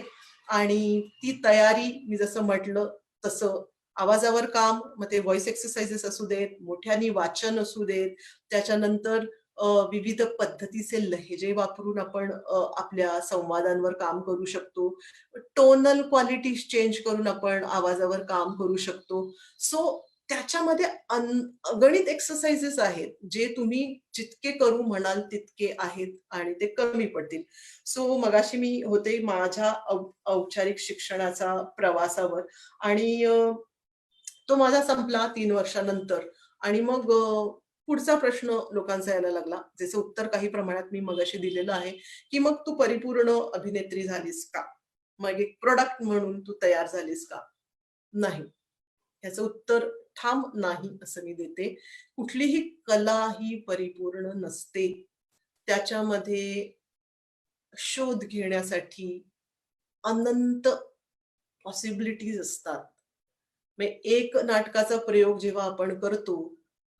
आणि ती तयारी मी जसं म्हटलं तसं आवाजावर काम, मग ते व्हॉईस एक्सरसाइजेस असू देत, मोठ्याने वाचन असू देत, त्याच्यानंतर विविध पद्धतीचे लहेजे वापरून आपण आपल्या संवादांवर काम करू शकतो. टोनल क्वालिटीज चेंज करून आपण आवाजावर काम करू शकतो. सो त्याच्यामध्ये अगणित एक्सरसाइजेस आहेत, जे तुम्ही जितके करू म्हणाल तितके आहेत आणि ते कमी पडतील. सो मगाशी मी होते माझ्या औपचारिक शिक्षणाचा प्रवासावर आणि तो माझा संपला 3 वर्षानंतर आणि मग पुढचा प्रश्न लोकांचा यायला लागला, ज्याचं उत्तर काही प्रमाणात मी मगाशी दिलेलं आहे, की "मग तू परिपूर्ण अभिनेत्री झालीस का? मग एक प्रॉडक्ट म्हणून तू तयार झालीस का?" नाही. ह्याचं उत्तर ठाम नाही असं मी देते. कुठलीही कला ही परिपूर्ण नसते. त्याच्यामध्ये शोध घेण्यासाठी अनंत पॉसिबिलिटीज असतात. म्हणजे एक नाटकाचा प्रयोग जेव्हा आपण करतो,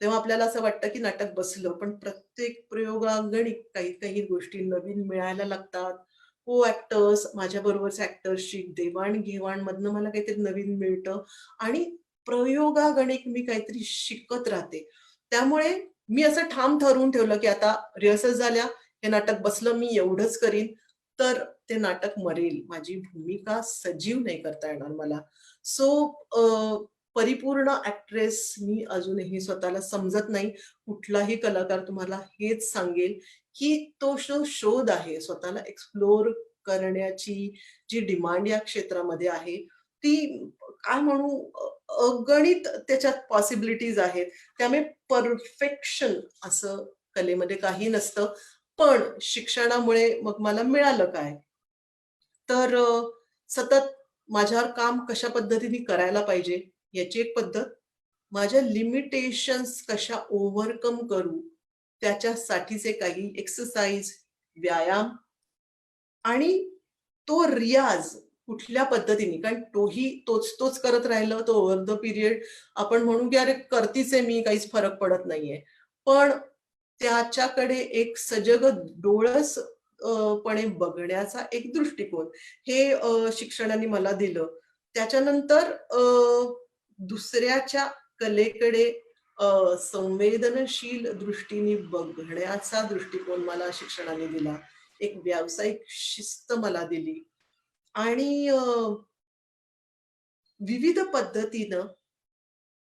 तेव्हा आपल्याला असं वाटतं, की नाटक बसलं. पण प्रत्येक प्रयोगांगणी काही-काही गोष्टी नवीन मिळायला लागतात. को-ॲक्टर्स, माझ्याबरोबरच्या ॲक्टर्सची देवाण-घेवाणमधनं मला काहीतरी नवीन मिळतं आणि प्रयोगागणिक मी काहीतरी शिकत राहते. त्यामुळे मी असं ठाम ठरवून ठेवलं, की आता रिहर्सल झाल्या, हे नाटक बसलं, मी एवढंच करीन, तर ते नाटक मरेल. माझी भूमिका सजीव नाही करता येणार मला. सो परिपूर्ण ॲक्ट्रेस मी अजूनही स्वतःला समजत नाही. कुठलाही कलाकार तुम्हाला हेच सांगेल, की तो जो शोध आहे, स्वतःला एक्सप्लोर करण्याची जी डिमांड या क्षेत्रामध्ये आहे, ती काय म्हणू अगणित त्याच्यात पॉसिबिलिटीज आहेत. त्यामुळे परफेक्शन असं कलेमध्ये काही नसतं. पण शिक्षणामुळे मग मला मिळालं काय? तर सतत माझ्यावर काम कशा पद्धतीने करायला पाहिजे, याची एक पद्धत. माझ्या लिमिटेशन्स कशा ओव्हरकम करू, त्याच्यासाठीचे काही एक्सरसाइज, व्यायाम आणि तो रियाज कुठल्या पद्धतीने कारण तोच करत राहिलं तर ओव्हर द पिरियड आपण म्हणू की अरे करतीच आहे मी, काहीच फरक पडत नाहीये. पण त्याच्याकडे एक सजग डोळस पणे बघण्याचा एक दृष्टिकोन हे शिक्षणाने मला दिलं. त्याच्यानंतर दुसऱ्याच्या कलेकडे संवेदनशील दृष्टीने बघण्याचा दृष्टिकोन मला शिक्षणाने दिला. एक व्यावसायिक शिस्त मला दिली आणि विविध पद्धतीनं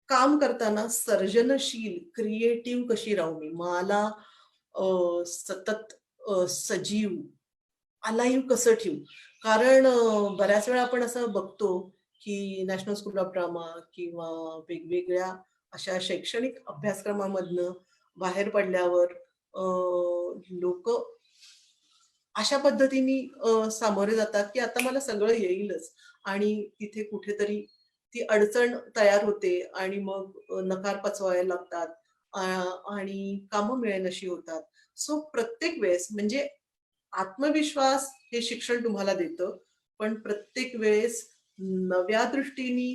काम करताना सर्जनशील, क्रिएटिव्ह कशी राहू मी? मला सतत सजीव, अलाईव्ह कसं ठेवू? कारण बऱ्याच वेळा आपण असं बघतो, की नॅशनल स्कूल ऑफ ड्रामा किंवा वेगवेगळ्या अशा शैक्षणिक अभ्यासक्रमामधनं बाहेर पडल्यावर लोकं अशा पद्धतीने सामोरे जातात, की आता मला सगळं येईलच आणि तिथे कुठेतरी ती अडचण तयार होते आणि मग नकार पचवायला लागतात अ, आणि कामं मिळेनाशी होतात. सो प्रत्येक वेळेस म्हणजे आत्मविश्वास हे शिक्षण तुम्हाला देतं, पण प्रत्येक वेळेस नव्या दृष्टीने,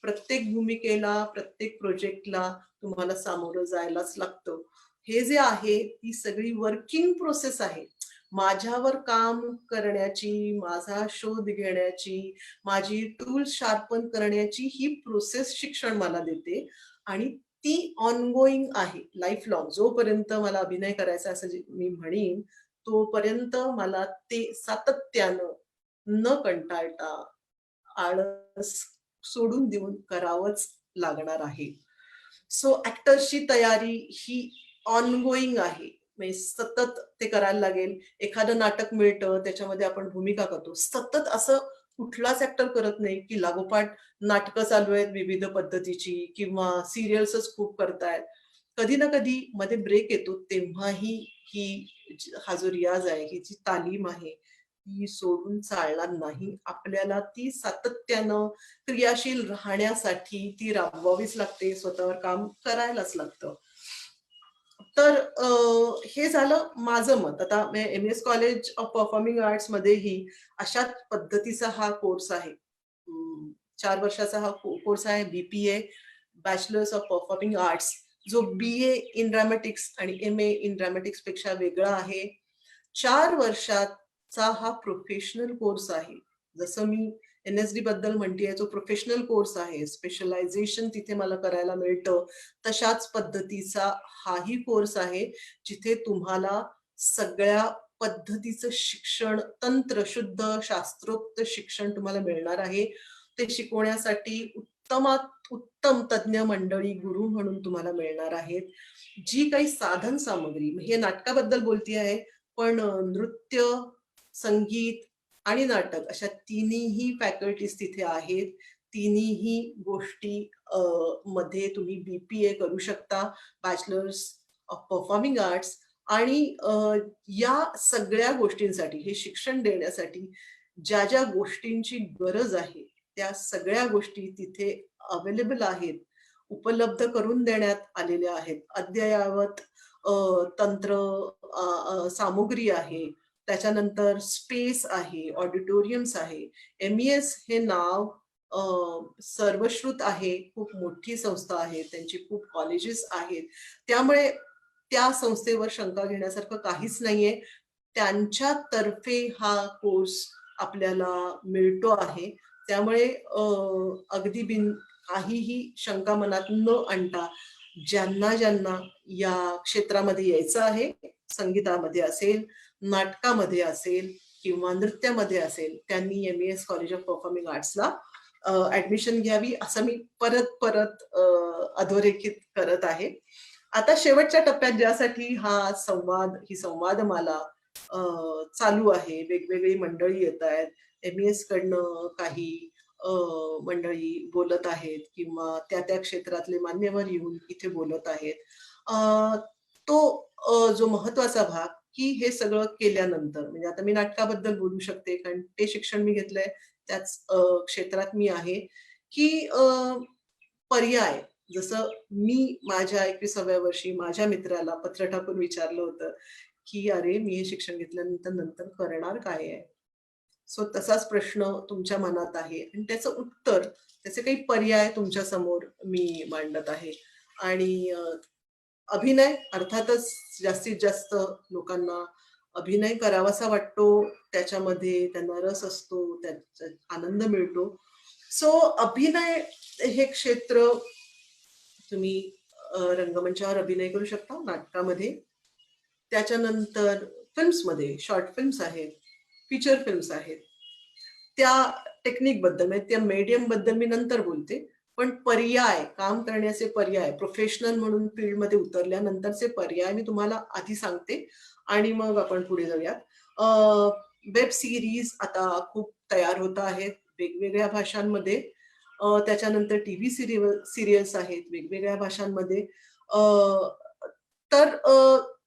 प्रत्येक भूमिकेला, प्रत्येक प्रोजेक्टला तुम्हाला सामोरं जायलाच लागतं. हे जे आहे, ती सगळी वर्किंग प्रोसेस आहे. माझ्यावर काम करण्याची, माझा शोध घेण्याची, माझी टूल्स शार्पन करण्याची ही प्रोसेस शिक्षण मला देते आणि ती ऑनगोइंग आहे, लाईफ लाँग. जोपर्यंत मला अभिनय करायचा असं जे मी म्हणीन, तोपर्यंत मला ते सातत्यानं, न कंटाळता, आळस सोडून देऊन करावंच लागणार आहे. सो ॲक्टर्सची तयारी ही ऑनगोइंग आहे. म्हणजे सतत ते करायला लागेल. एखादं नाटक मिळतं, त्याच्यामध्ये आपण भूमिका करतो. सतत असं कुठलाच ॲक्टर करत नाही, की लागोपाठ नाटकं चालू आहेत विविध पद्धतीची किंवा सीरियल्सच खूप करतायत. कधी ना कधी मध्ये ब्रेक येतो, तेव्हाही हा जो रियाज आहे, ही जी तालीम आहे, ती सोडून चालणार नाही. आपल्याला ती सातत्यानं क्रियाशील राहण्यासाठी ती राबवावीच लागते, स्वतःवर काम करायलाच लागतं. तर हे झालं माझं मत. आता एम-एस कॉलेज ऑफ परफॉर्मिंग आर्ट्समध्येही अशाच पद्धतीचा हा कोर्स आहे. 4 वर्षाचा हा कोर्स आहे बी-पी-ए, बॅचलर्स ऑफ परफॉर्मिंग आर्ट्स, जो बी-ए इन ड्रामॅटिक्स आणि एम-ए इन ड्रामॅटिक्स पेक्षा वेगळा आहे. 4 वर्षाचा हा प्रोफेशनल कोर्स आहे. जसं मी एन-एस-डी बद्दल म्हणतेय, जो प्रोफेशनल कोर्स आहे, स्पेशलायझेशन तिथे मला करायला मिळतं. तशाच पद्धतीचा हाही कोर्स आहे, जिथे तुम्हाला सगळ्या पद्धतीचं शिक्षण, तंत्र, शुद्ध शास्त्रोक्त शिक्षण तुम्हाला मिळणार आहे. ते शिकवण्यासाठी उत्तमात उत्तम तज्ञ मंडळी गुरु म्हणून तुम्हाला मिळणार आहेत. जी काही साधन सामग्री, हे नाटकाबद्दल बोलते आहे, पण नृत्य, संगीत आणि नाटक अशा तिन्हीही फॅकल्टीज तिथे आहेत. तिन्हीही गोष्टी मध्ये तुम्ही बी-पी-ए करू शकता, बॅचलर्स ऑफ परफॉर्मिंग आर्ट्स. आणि या सगळ्या गोष्टींसाठी, हे शिक्षण देण्यासाठी ज्या ज्या गोष्टींची गरज आहे, त्या सगळ्या गोष्टी तिथे अवेलेबल आहेत, उपलब्ध करून देण्यात आलेल्या आहेत. अद्ययावत तंत्र, सामुग्री आहे. त्याच्यानंतर स्पेस आहे, ऑडिटोरियम्स आहे. एम-ई-एस हे नाव सर्वश्रुत आहे. खूप मोठी संस्था आहे. त्यांची खूप कॉलेजेस आहेत. त्यामुळे त्या संस्थेवर शंका घेण्यासारखं काहीच नाहीये. त्यांच्यातर्फे हा कोर्स आपल्याला मिळतो आहे. त्यामुळे अगदी काहीही शंका मनात न आणता ज्यांना या क्षेत्रामध्ये यायचं आहे, संगीतामध्ये असेल, नाटकामध्ये असेल किंवा नृत्यामध्ये असेल, त्यांनी एम-ई-एस कॉलेज ऑफ परफॉर्मिंग आर्ट्सला ऍडमिशन घ्यावी, असं मी परत परत अधोरेखित करत आहे. आता शेवटच्या टप्प्यात ज्यासाठी ही संवादमाला चालू आहे, वेगवेगळी मंडळी येत आहेत, एम-ई-एस कडनं काही मंडळी बोलत आहेत किंवा त्या क्षेत्रातले मान्यवर येऊन इथे बोलत आहेत. तो जो महत्वाचा भाग, की हे सगळं केल्यानंतर, म्हणजे आता मी नाटकाबद्दल बोलू शकते, कारण ते शिक्षण मी घेतलंय, त्याच क्षेत्रात मी आहे, की पर्याय, जसं मी माझ्या 21व्या वर्षी माझ्या मित्राला पत्र टाकून विचारलं होतं, की "अरे, मी हे शिक्षण घेतल्यानंतर नंतर करणार काय आहे?" सो तसाच प्रश्न तुमच्या मनात आहे आणि त्याचं उत्तर, त्याचे काही पर्याय तुमच्या समोर मी मांडत आहे. आणि अभिनय अर्थातच जास्तीत जास्त लोकांना अभिनय करावासा वाटतो, त्याच्यामध्ये त्यांना रस असतो, त्याच्यात आनंद मिळतो. सो अभिनय हे क्षेत्र तुम्ही रंगमंचावर अभिनय करू शकता, नाटकामध्ये. त्याच्यानंतर फिल्म्समध्ये शॉर्ट फिल्म्स आहेत, फीचर फिल्म्स आहेत. त्या टेक्निकबद्दल, म्हणजे त्या मीडियमबद्दल मी नंतर बोलते. पण पर्याय, काम करण्याचे पर्याय, प्रोफेशनल म्हणून फील्डमध्ये उतरल्यानंतरचे पर्याय मी तुम्हाला आधी सांगते आणि मग आपण पुढे जाऊयात. वेब सीरीज आता खूप तयार होत आहेत वेगवेगळ्या भाषांमध्ये. त्याच्यानंतर टीव्ही सिरियल्स आहेत वेगवेगळ्या भाषांमध्ये. तर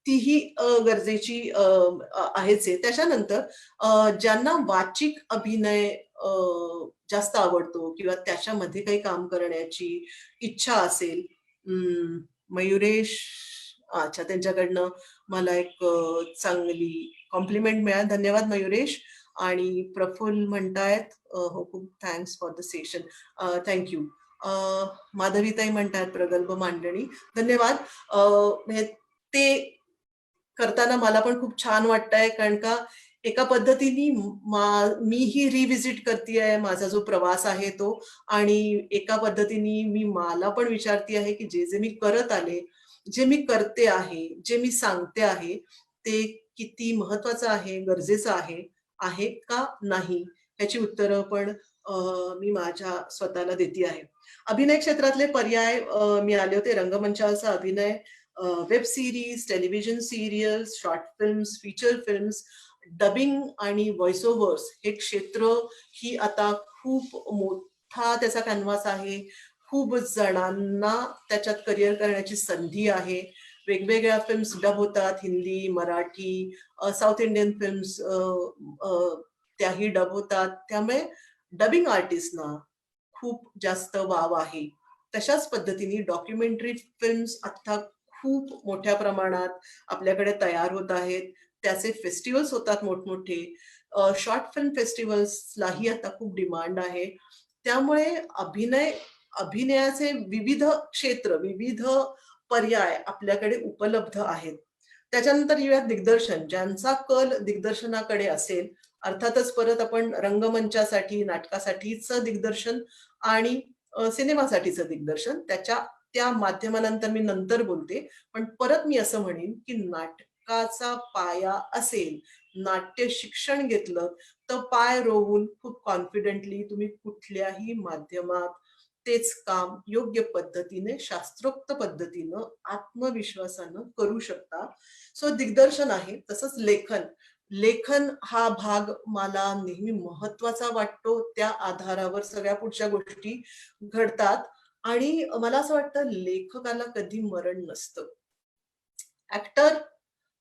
तीही गरजेची आहेच आहे. त्याच्यानंतर ज्यांना वाचिक अभिनय जास्त आवडतो किंवा त्याच्यामध्ये काही काम करण्याची इच्छा असेल, मयुरेश, अच्छा, त्यांच्याकडनं मला एक चांगली कॉम्प्लिमेंट मिळाली. धन्यवाद मयुरेश. आणि प्रफुल्ल म्हणतायत, हो, खूप thanks for the session. Thank you. माधवीताई म्हणतात प्रगल्भ मांडणी. धन्यवाद. म्हणजे ते करताना मला पण खूप छान वाटतंय, कारण का एका पद्धतीने मीही रिव्हिजिट करतेय माझा जो प्रवास आहे तो, आणि एका पद्धतीने मी मला पण विचारते आहे, की जे मी करत आले, जे मी करते आहे, जे मी सांगते आहे, ते किती महत्वाचं आहे, गरजेचं आहे, आहे का नाही? ह्याची उत्तरं पण मी माझ्या स्वतःला देते आहे. अभिनय क्षेत्रातले पर्याय मिळाले होते. रंगमंचावरचा अभिनय, web series, television serials, short films, feature films, dubbing आणि व्हॉइस ओव्हर्स हे क्षेत्र ही आता खूप मोठा त्याचा कॅनव्हास आहे. खूप जणांना त्याच्यात करिअर करण्याची संधी आहे. वेगवेगळ्या फिल्म्स डब होतात, Hindi, Marathi, south Indian films त्याही डब होतात. त्यामुळे डबिंग आर्टिस्टना खूप जास्त वाव आहे. तशाच पद्धतीने डॉक्युमेंटरी फिल्म्स आता खूप मोठ्या प्रमाणात आपल्याकडे तयार होत आहेत. त्याचे फेस्टिव्हल्स होतात मोठमोठे. शॉर्ट फिल्म फेस्टिव्हल्सलाही आता खूप डिमांड आहे. त्यामुळे अभिनयाचे विविध क्षेत्र, विविध पर्याय आपल्याकडे उपलब्ध आहेत. त्याच्यानंतर येऊयात दिग्दर्शन. ज्यांचा कल दिग्दर्शनाकडे असेल, अर्थातच परत आपण रंगमंचासाठी, नाटकासाठीचं दिग्दर्शन आणि सिनेमासाठीचं दिग्दर्शन, त्या माध्यमानंतर मी नंतर बोलते. पण परत मी असं म्हणेन, की नाटकाचा पाया असेल, नाट्य शिक्षण घेतलं, तर पाय रोवून खूप कॉन्फिडेंटली तुम्ही कुठल्याही माध्यमात तेच काम योग्य पद्धतीने, शास्त्रोक्त पद्धतीनं, आत्मविश्वासानं करू शकता. सो दिग्दर्शन आहे. तसंच लेखन. लेखन हा भाग मला नेहमी महत्वाचा वाटतो. त्या आधारावर सगळ्या पुढच्या गोष्टी घडतात, आणि मला असं वाटतं लेखकाला कधी मरण नसतं. ऍक्टर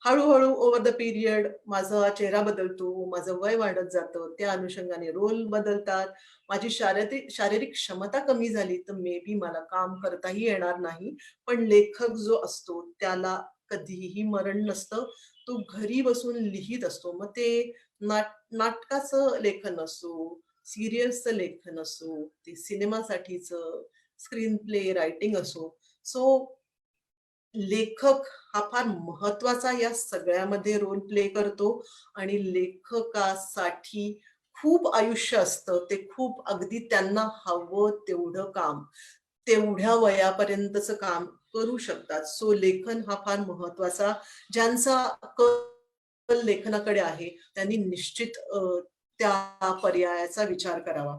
हळू-हळू ओव्हर द पिरियड माझा चेहरा बदलतो, माझं वय वाढत जातं, त्या अनुषंगाने रोल बदलतात. माझी शारीरिक क्षमता कमी झाली, तर मे बी मला काम करताही येणार नाही. पण लेखक जो असतो त्याला कधीही मरण नसतं. तो घरी बसून लिहीत असतो. मग ते नाटकाचं लेखन असो, सीरियल्सचं लेखन असो, ते सिनेमासाठीचं स्क्रीन प्ले रायटिंग असो. सो लेखक हा फार महत्वाचा या सगळ्यामध्ये रोल प्ले करतो, आणि लेखकासाठी खूप आयुष्य असतं. ते खूप अगदी त्यांना हवं तेवढं काम, तेवढ्या वयापर्यंतचं काम करू शकतात. सो लेखन हा फार महत्वाचा, ज्यांचा कल लेखनाकडे आहे, त्यांनी निश्चित त्या पर्यायाचा विचार करावा.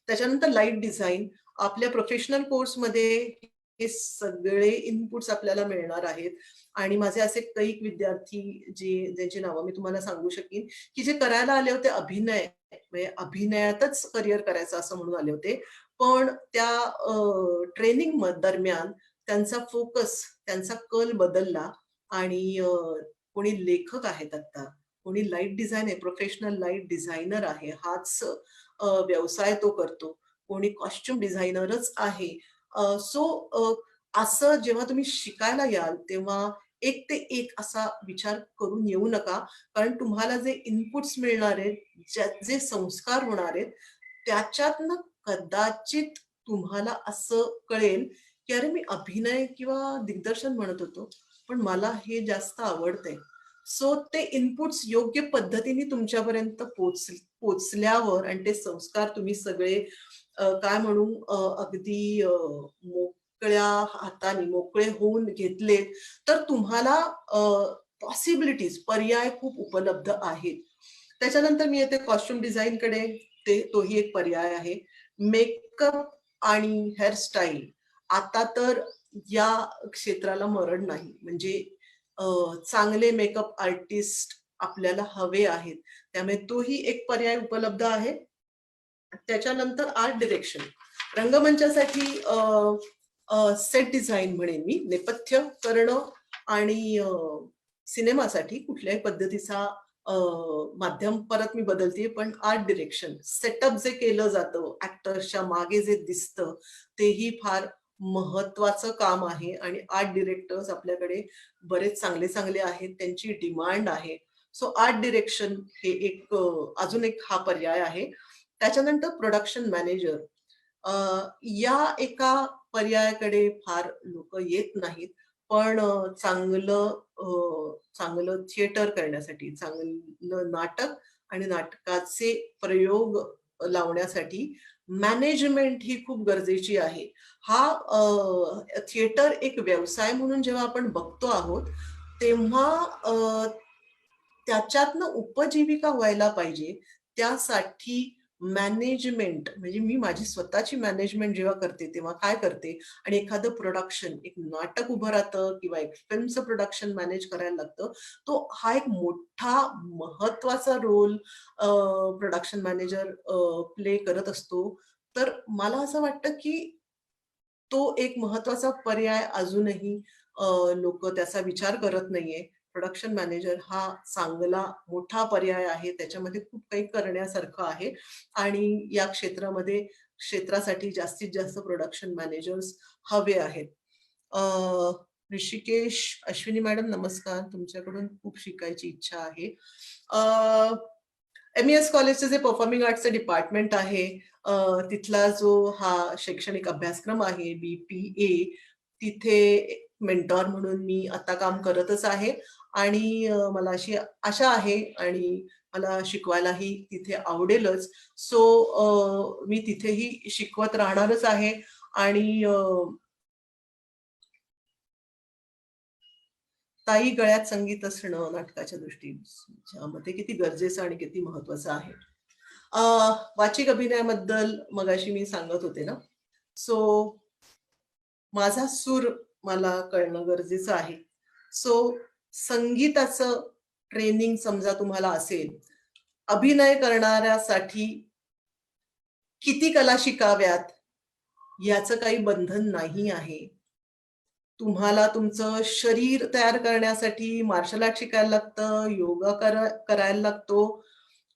त्याच्यानंतर लाईट डिझाइन. आपल्या प्रोफेशनल कोर्समध्ये हे सगळे इनपुट्स आपल्याला मिळणार आहेत, आणि माझे असे कैक विद्यार्थी ज्यांची नावं मी तुम्हाला सांगू शकीन, की जे करायला आले होते अभिनय, म्हणजे अभिनयातच करिअर करायचं असं म्हणून आले होते. पण त्या ट्रेनिंग दरम्यान त्यांचा फोकस, त्यांचा कल बदलला, आणि कोणी लेखक आहेत आता, कोणी लाईट डिझाइन आहे, प्रोफेशनल लाईट डिझायनर आहे, हाच व्यवसाय तो करतो. कोणी कॉस्ट्युम डिझायनरच आहे. सो असं जेव्हा तुम्ही शिकायला याल, तेव्हा एक ते एक असा विचार करून येऊ नका. कारण तुम्हाला जे इनपुट्स मिळणार आहेत, जे संस्कार होणार आहेत, त्याच्यातनं कदाचित तुम्हाला असं कळेल, की अरे मी अभिनय किंवा दिग्दर्शन म्हणत होतो, पण मला हे जास्त आवडतंय. सो ते इनपुट्स योग्य पद्धतीने तुमच्यापर्यंत पोचल्यावर, आणि ते संस्कार तुम्ही सगळे काय म्हणू, अगदी मोकळ्या हाताने, मोकळे होऊन घेतलेत, तर तुम्हाला पॉसिबिलिटीज, पर्याय खूप उपलब्ध आहेत. त्याच्यानंतर मी येते कॉस्ट्युम डिझाईनकडे. तोही एक पर्याय आहे. मेकअप आणि हेअरस्टाईल. आता तर या क्षेत्राला मरण नाही. म्हणजे चांगले मेकअप आर्टिस्ट आपल्याला हवे आहेत. त्यामुळे तोही एक पर्याय उपलब्ध आहे. त्याच्यानंतर आर्ट डिरेक्शन. रंगमंचासाठी सेट डिझाइन म्हणेन मी, नेपथ्य करणं, आणि सिनेमासाठी कुठल्याही पद्धतीचा माध्यम परत मी बदलते, पण आर्ट डिरेक्शन, सेटअप जे केलं जातं, ऍक्टर्सच्या मागे जे दिसतं, तेही फार महत्वाचं काम आहे, आणि आर्ट डिरेक्टर्स आपल्याकडे बरेच चांगले चांगले आहेत, त्यांची डिमांड आहे. सो आर्ट डिरेक्शन हे एक अजून एक हा पर्याय आहे. त्याच्यानंतर प्रोडक्शन मॅनेजर. या एका पर्यायाकडे फार लोक येत नाहीत. पण चांगलं थिएटर करण्यासाठी, चांगलं नाटक आणि नाटकाचे प्रयोग लावण्यासाठी मॅनेजमेंट ही खूप गरजेची आहे. थिएटर एक व्यवसाय म्हणून जेव्हा आपण बघतो आहोत, तेव्हा त्याच्यातनं उपजीविका व्हायला पाहिजे. त्यासाठी मॅनेजमेंट म्हणजे मी माझी स्वतःची मॅनेजमेंट जेव्हा करते, तेव्हा काय करते आणि एखादं प्रोडक्शन, एक नाटक उभं राहतं किंवा एक फिल्मचं प्रोडक्शन मॅनेज करायला लागतं. हा एक मोठा महत्वाचा रोल प्रोडक्शन मॅनेजर प्ले करत असतो. तर मला असं वाटतं, की तो एक महत्वाचा पर्याय अजूनही लोकं त्याचा विचार करत नाहीये. प्रोडक्शन मॅनेजर हा चांगला मोठा पर्याय आहे. त्याच्यामध्ये खूप काही करण्यासारखं आहे आणि या क्षेत्रासाठी जास्तीत जास्त प्रोडक्शन मॅनेजर्स हवे आहेत. अ, ऋषिकेश अश्विनी मॅडम नमस्कार. तुमच्याकडून खूप शिकायची इच्छा आहे. एम-ई-एस कॉलेजचे जे परफॉर्मिंग आर्ट्सचं डिपार्टमेंट आहे, अ, तिथला जो हा शैक्षणिक अभ्यासक्रम आहे बी-पी-ए, तिथे मेंटॉर म्हणून मी आता काम करतच आहे आणि मला अशी आशा आहे आणि मला शिकवायलाही तिथे आवडेलच. सो मी तिथेही शिकवत राहणारच आहे आणि ताई गळ्यात संगीत असणं नाटकाच्या दृष्टीच्या किती गरजेचं आणि किती महत्वाचं आहे. अ, वाचिक अभिनयाबद्दल मगाशी मी सांगत होते ना. सो माझा सूर मला कळणं गरजेचं आहे. सो संगीताचं ट्रेनिंग समजा तुम्हाला असेल, अभिनय करणाऱ्यासाठी किती कला शिकाव्यात याचं काही बंधन नाही आहे. तुम्हाला तुमचं शरीर तयार करण्यासाठी मार्शल आर्ट शिकायला लागतं, योगा करायला लागतो.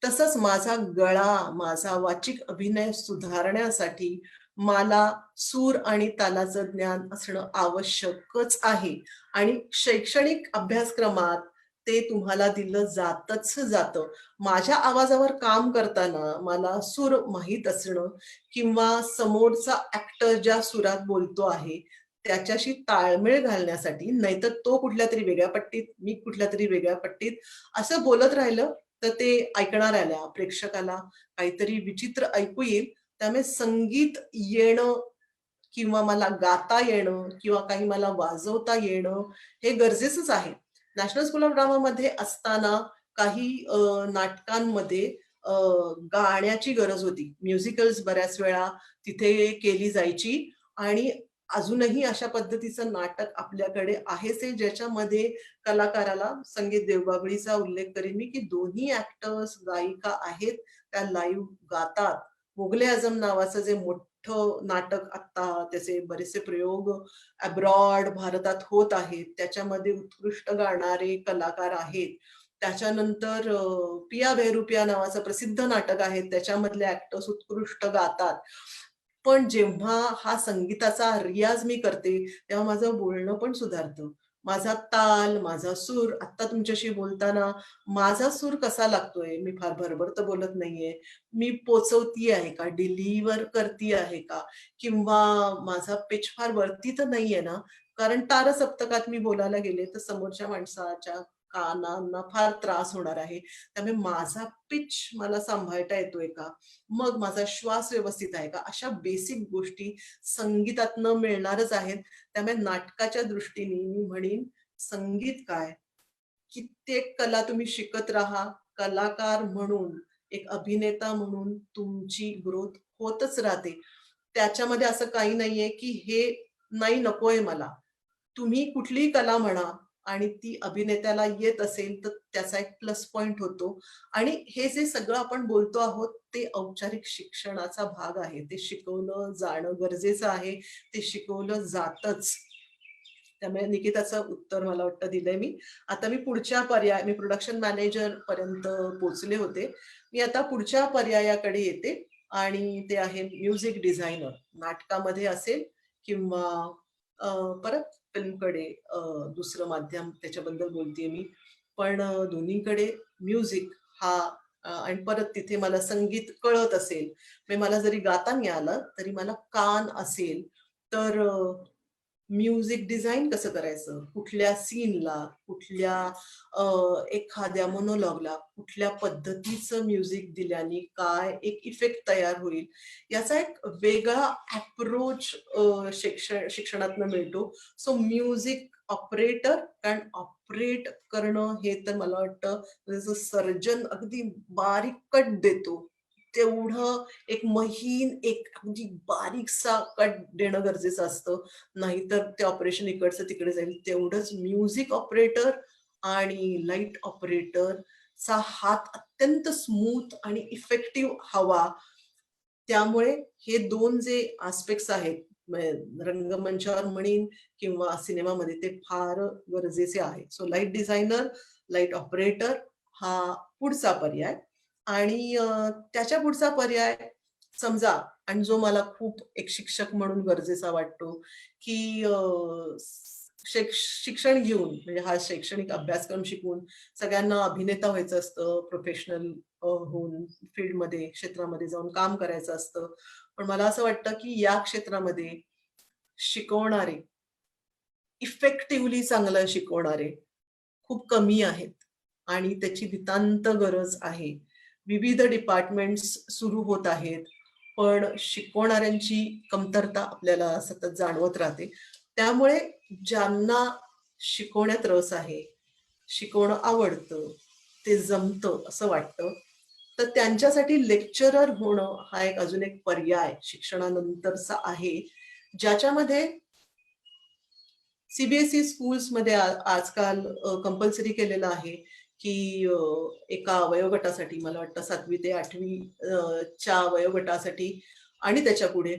तसंच माझा गळा, माझा वाचिक अभिनय सुधारण्यासाठी मला सूर आणि तालाचं ज्ञान असणं आवश्यकच आहे आणि शैक्षणिक अभ्यासक्रमात ते तुम्हाला दिलं जातच जातं. माझ्या आवाजावर काम करताना मला सूर माहीत असणं किंवा समोरचा ॲक्टर ज्या सुरात बोलतो आहे, त्याच्याशी ताळमेळ घालण्यासाठी, नाहीतर तो कुठल्यातरी वेगळ्या पट्टीत, मी कुठल्यातरी वेगळ्या पट्टीत असं बोलत राहिलं, तर ते ऐकणाऱ्याला, प्रेक्षकाला काहीतरी विचित्र ऐकू येईल. त्यामुळे संगीत येणं किंवा मला गाता येणं किंवा काही मला वाजवता येणं हे गरजेचंच आहे. नॅशनल स्कूल ऑफ ड्रामामध्ये असताना काही नाटकांमध्ये अ, गाण्याची गरज होती. म्युझिकल्स बऱ्याच वेळा तिथे केली जायची आणि अजूनही अशा पद्धतीचं नाटक आपल्याकडे आहेच आहे, ज्याच्यामध्ये कलाकाराला संगीत देवबाभळीचा उल्लेख करीन मी, की दोन्ही ॲक्टर्स, गायिका आहेत, त्या लाईव्ह गातात. मुघल आझम नावाचं जे मोठं नाटक आत्ता त्याचे बरेचसे प्रयोग अब्रॉड भारतात होत आहेत. त्याच्यामध्ये उत्कृष्ट गाणारे कलाकार आहेत. त्याच्यानंतर पिया बेहरुपिया नावाचं प्रसिद्ध नाटक आहे. त्याच्यामधले ॲक्टर्स उत्कृष्ट गातात. पण जेव्हा हा संगीताचा रियाज मी करते, तेव्हा माझं बोलणं पण सुधारतं. माझा ताल, माझा सूर आत्ता तुमच्याशी बोलताना माझा सूर कसा लागतोय? मी फार भरभर तर बोलत नाहीये. मी पोहोचवती आहे का? डिलिव्हर करती आहे का? किंवा माझा पिच फार वरती तर नाहीये ना? कारण तारसप्तकात मी बोलायला गेले तर समोरच्या माणसाच्या कानांना फार त्रास होणार आहे. त्यामुळे माझा पिच मला सांभाळता येतोय का? मग माझा श्वास व्यवस्थित आहे का? अशा बेसिक गोष्टी संगीतातनं मिळणारच आहेत. त्यामुळे नाटकाच्या दृष्टीने मी म्हणेन संगीत काय, कित्येक कला तुम्ही शिकत राहा. कलाकार म्हणून, एक अभिनेता म्हणून तुमची ग्रोथ होतच राहते. त्याच्यामध्ये असं काही नाहीये, की हे नाही नकोय मला. तुम्ही कुठलीही कला म्हणा आणि ती अभिनेत्याला येत असेल, तर त्याचा एक प्लस पॉइंट होतो आणि हे जे सगळं आपण बोलतो आहोत, ते औपचारिक शिक्षणाचा भाग आहे. ते शिकवलं जाणं गरजेचं आहे. ते शिकवलं जातच. त्यामुळे निकिताचं उत्तर मला वाटतं दिलंय मी. आता मी प्रोडक्शन मॅनेजर पर्यंत पोहोचले होते. मी आता पुढच्या पर्यायाकडे येते आणि ते आहे म्युझिक डिझायनर. नाटकामध्ये असेल किंवा परत फिल्मकडे दुसरं माध्यम त्याच्याबद्दल बोलतेय मी. पण दोन्हीकडे म्युझिक हा आणि परत तिथे मला संगीत कळत असेल, म्हणजे मला जरी गाता नाही आलं, तरी मला कान असेल, तर म्युझिक डिझाइन कसं करायचं? कुठल्या सीनला, कुठल्या एखाद्या मोनोलॉगला कुठल्या पद्धतीचं म्युझिक दिल्याने काय एक इफेक्ट तयार होईल, याचा एक वेगळा अप्रोच शिक्षणातनं मिळतो. सो म्युझिक ऑपरेटर, कारण ऑपरेट करणं हे तर मला वाटतं जसं सर्जन अगदी बारीक कट देतो, तेवढं एक महीन एक अगदी बारीकसा कट देणं गरजेचं असतं. नाहीतर ते ऑपरेशन इकडचं तिकडे जाईल. तेवढंच म्युझिक ऑपरेटर आणि लाईट ऑपरेटरचा हात अत्यंत स्मूथ आणि इफेक्टिव्ह हवा. त्यामुळे हे 2 जे एस्पेक्ट्स आहेत, रंगमंचावर म्हणीन किंवा सिनेमामध्ये, ते फार गरजेचे आहे. So light designer, light operator हा पुढचा पर्याय. आणि त्याच्या पुढचा पर्याय समजा, आणि जो मला खूप एक शिक्षक म्हणून गरजेचा वाटतो, की शिक्षण घेऊन, म्हणजे हा शैक्षणिक अभ्यासक्रम शिकून सगळ्यांना अभिनेता व्हायचं असतं, प्रोफेशनल होऊन फील्डमध्ये, क्षेत्रामध्ये जाऊन काम करायचं असतं. पण मला असं वाटतं, की या क्षेत्रामध्ये शिकवणारे, इफेक्टिव्हली चांगलं शिकवणारे खूप कमी आहेत आणि त्याची नितांत गरज आहे. विविध डिपार्टमेंट्स सुरू होत आहेत, पण शिकवणाऱ्यांची कमतरता आपल्याला सतत जाणवत राहते. त्यामुळे ज्यांना शिकवण्यात रस आहे, शिकवणं आवडतं, ते जमतं असं वाटतं, तर त्यांच्यासाठी लेक्चरर होणं हा एक अजून एक पर्याय शिक्षणानंतरचा आहे, ज्याच्यामध्ये सीबीएसई स्कूल्समध्ये आजकाल कंपल्सरी केलेलं आहे, की एका वयोगटासाठी, मला वाटतं 7वी ते 8वी च्या वयोगटासाठी आणि त्याच्यापुढे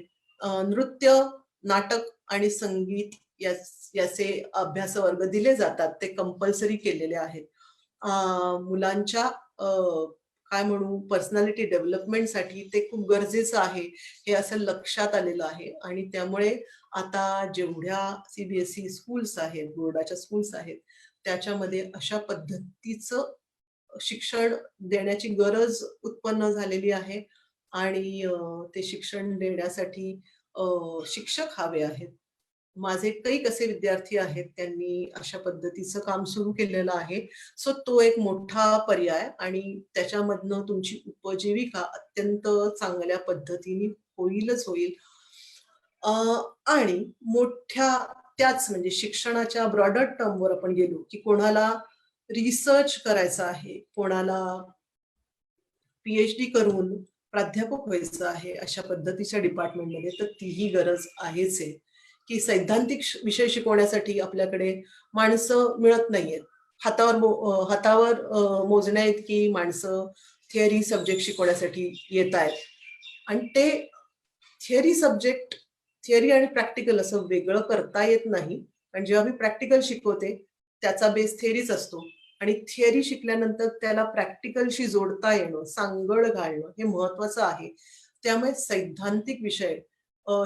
नृत्य, नाटक आणि संगीत याचे अभ्यास वर्ग दिले जातात. ते कंपल्सरी केलेले आहेत. मुलांच्या काय म्हणू, पर्सनॅलिटी डेव्हलपमेंटसाठी ते खूप गरजेचं आहे, हे असं लक्षात आलेलं आहे. आणि त्यामुळे आता जेवढ्या सीबीएसई स्कूल्स आहेत, बोर्डाच्या स्कूल्स आहेत, त्याच्यामध्ये अशा पद्धतीचं शिक्षण देण्याची गरज उत्पन्न झालेली आहे. आणि ते शिक्षण देण्यासाठी शिक्षक हवे आहेत. माझे कैक असे विद्यार्थी आहेत, त्यांनी अशा पद्धतीचं काम सुरू केलेलं आहे. सो तो एक मोठा पर्याय, आणि त्याच्यामधनं तुमची उपजीविका अत्यंत चांगल्या पद्धतीने होईलच होईल. अ, आणि मोठ्या त्याच, म्हणजे शिक्षणाच्या ब्रॉडर टर्मवर आपण गेलो, की कोणाला रिसर्च करायचा आहे, कोणाला पी-एच-डी करून प्राध्यापक व्हायचं आहे अशा पद्धतीच्या डिपार्टमेंटमध्ये, तर तीही गरज आहेच आहे, की सैद्धांतिक विषय शिकवण्यासाठी आपल्याकडे माणसं मिळत नाहीयेत. हातावर मोजण्याइतकी माणसं थिअरी सब्जेक्ट शिकवण्यासाठी येतायत. आणि ते थिअरी सब्जेक्ट, थिअरी आणि प्रॅक्टिकल असं वेगळं करता येत नाही. आणि जेव्हा मी प्रॅक्टिकल शिकवते, त्याचा बेस थिअरीच असतो. आणि थिअरी शिकल्यानंतर त्याला प्रॅक्टिकलशी जोडता येणं, सांगड घालणं हे महत्वाचं आहे. त्यामुळे सैद्धांतिक विषय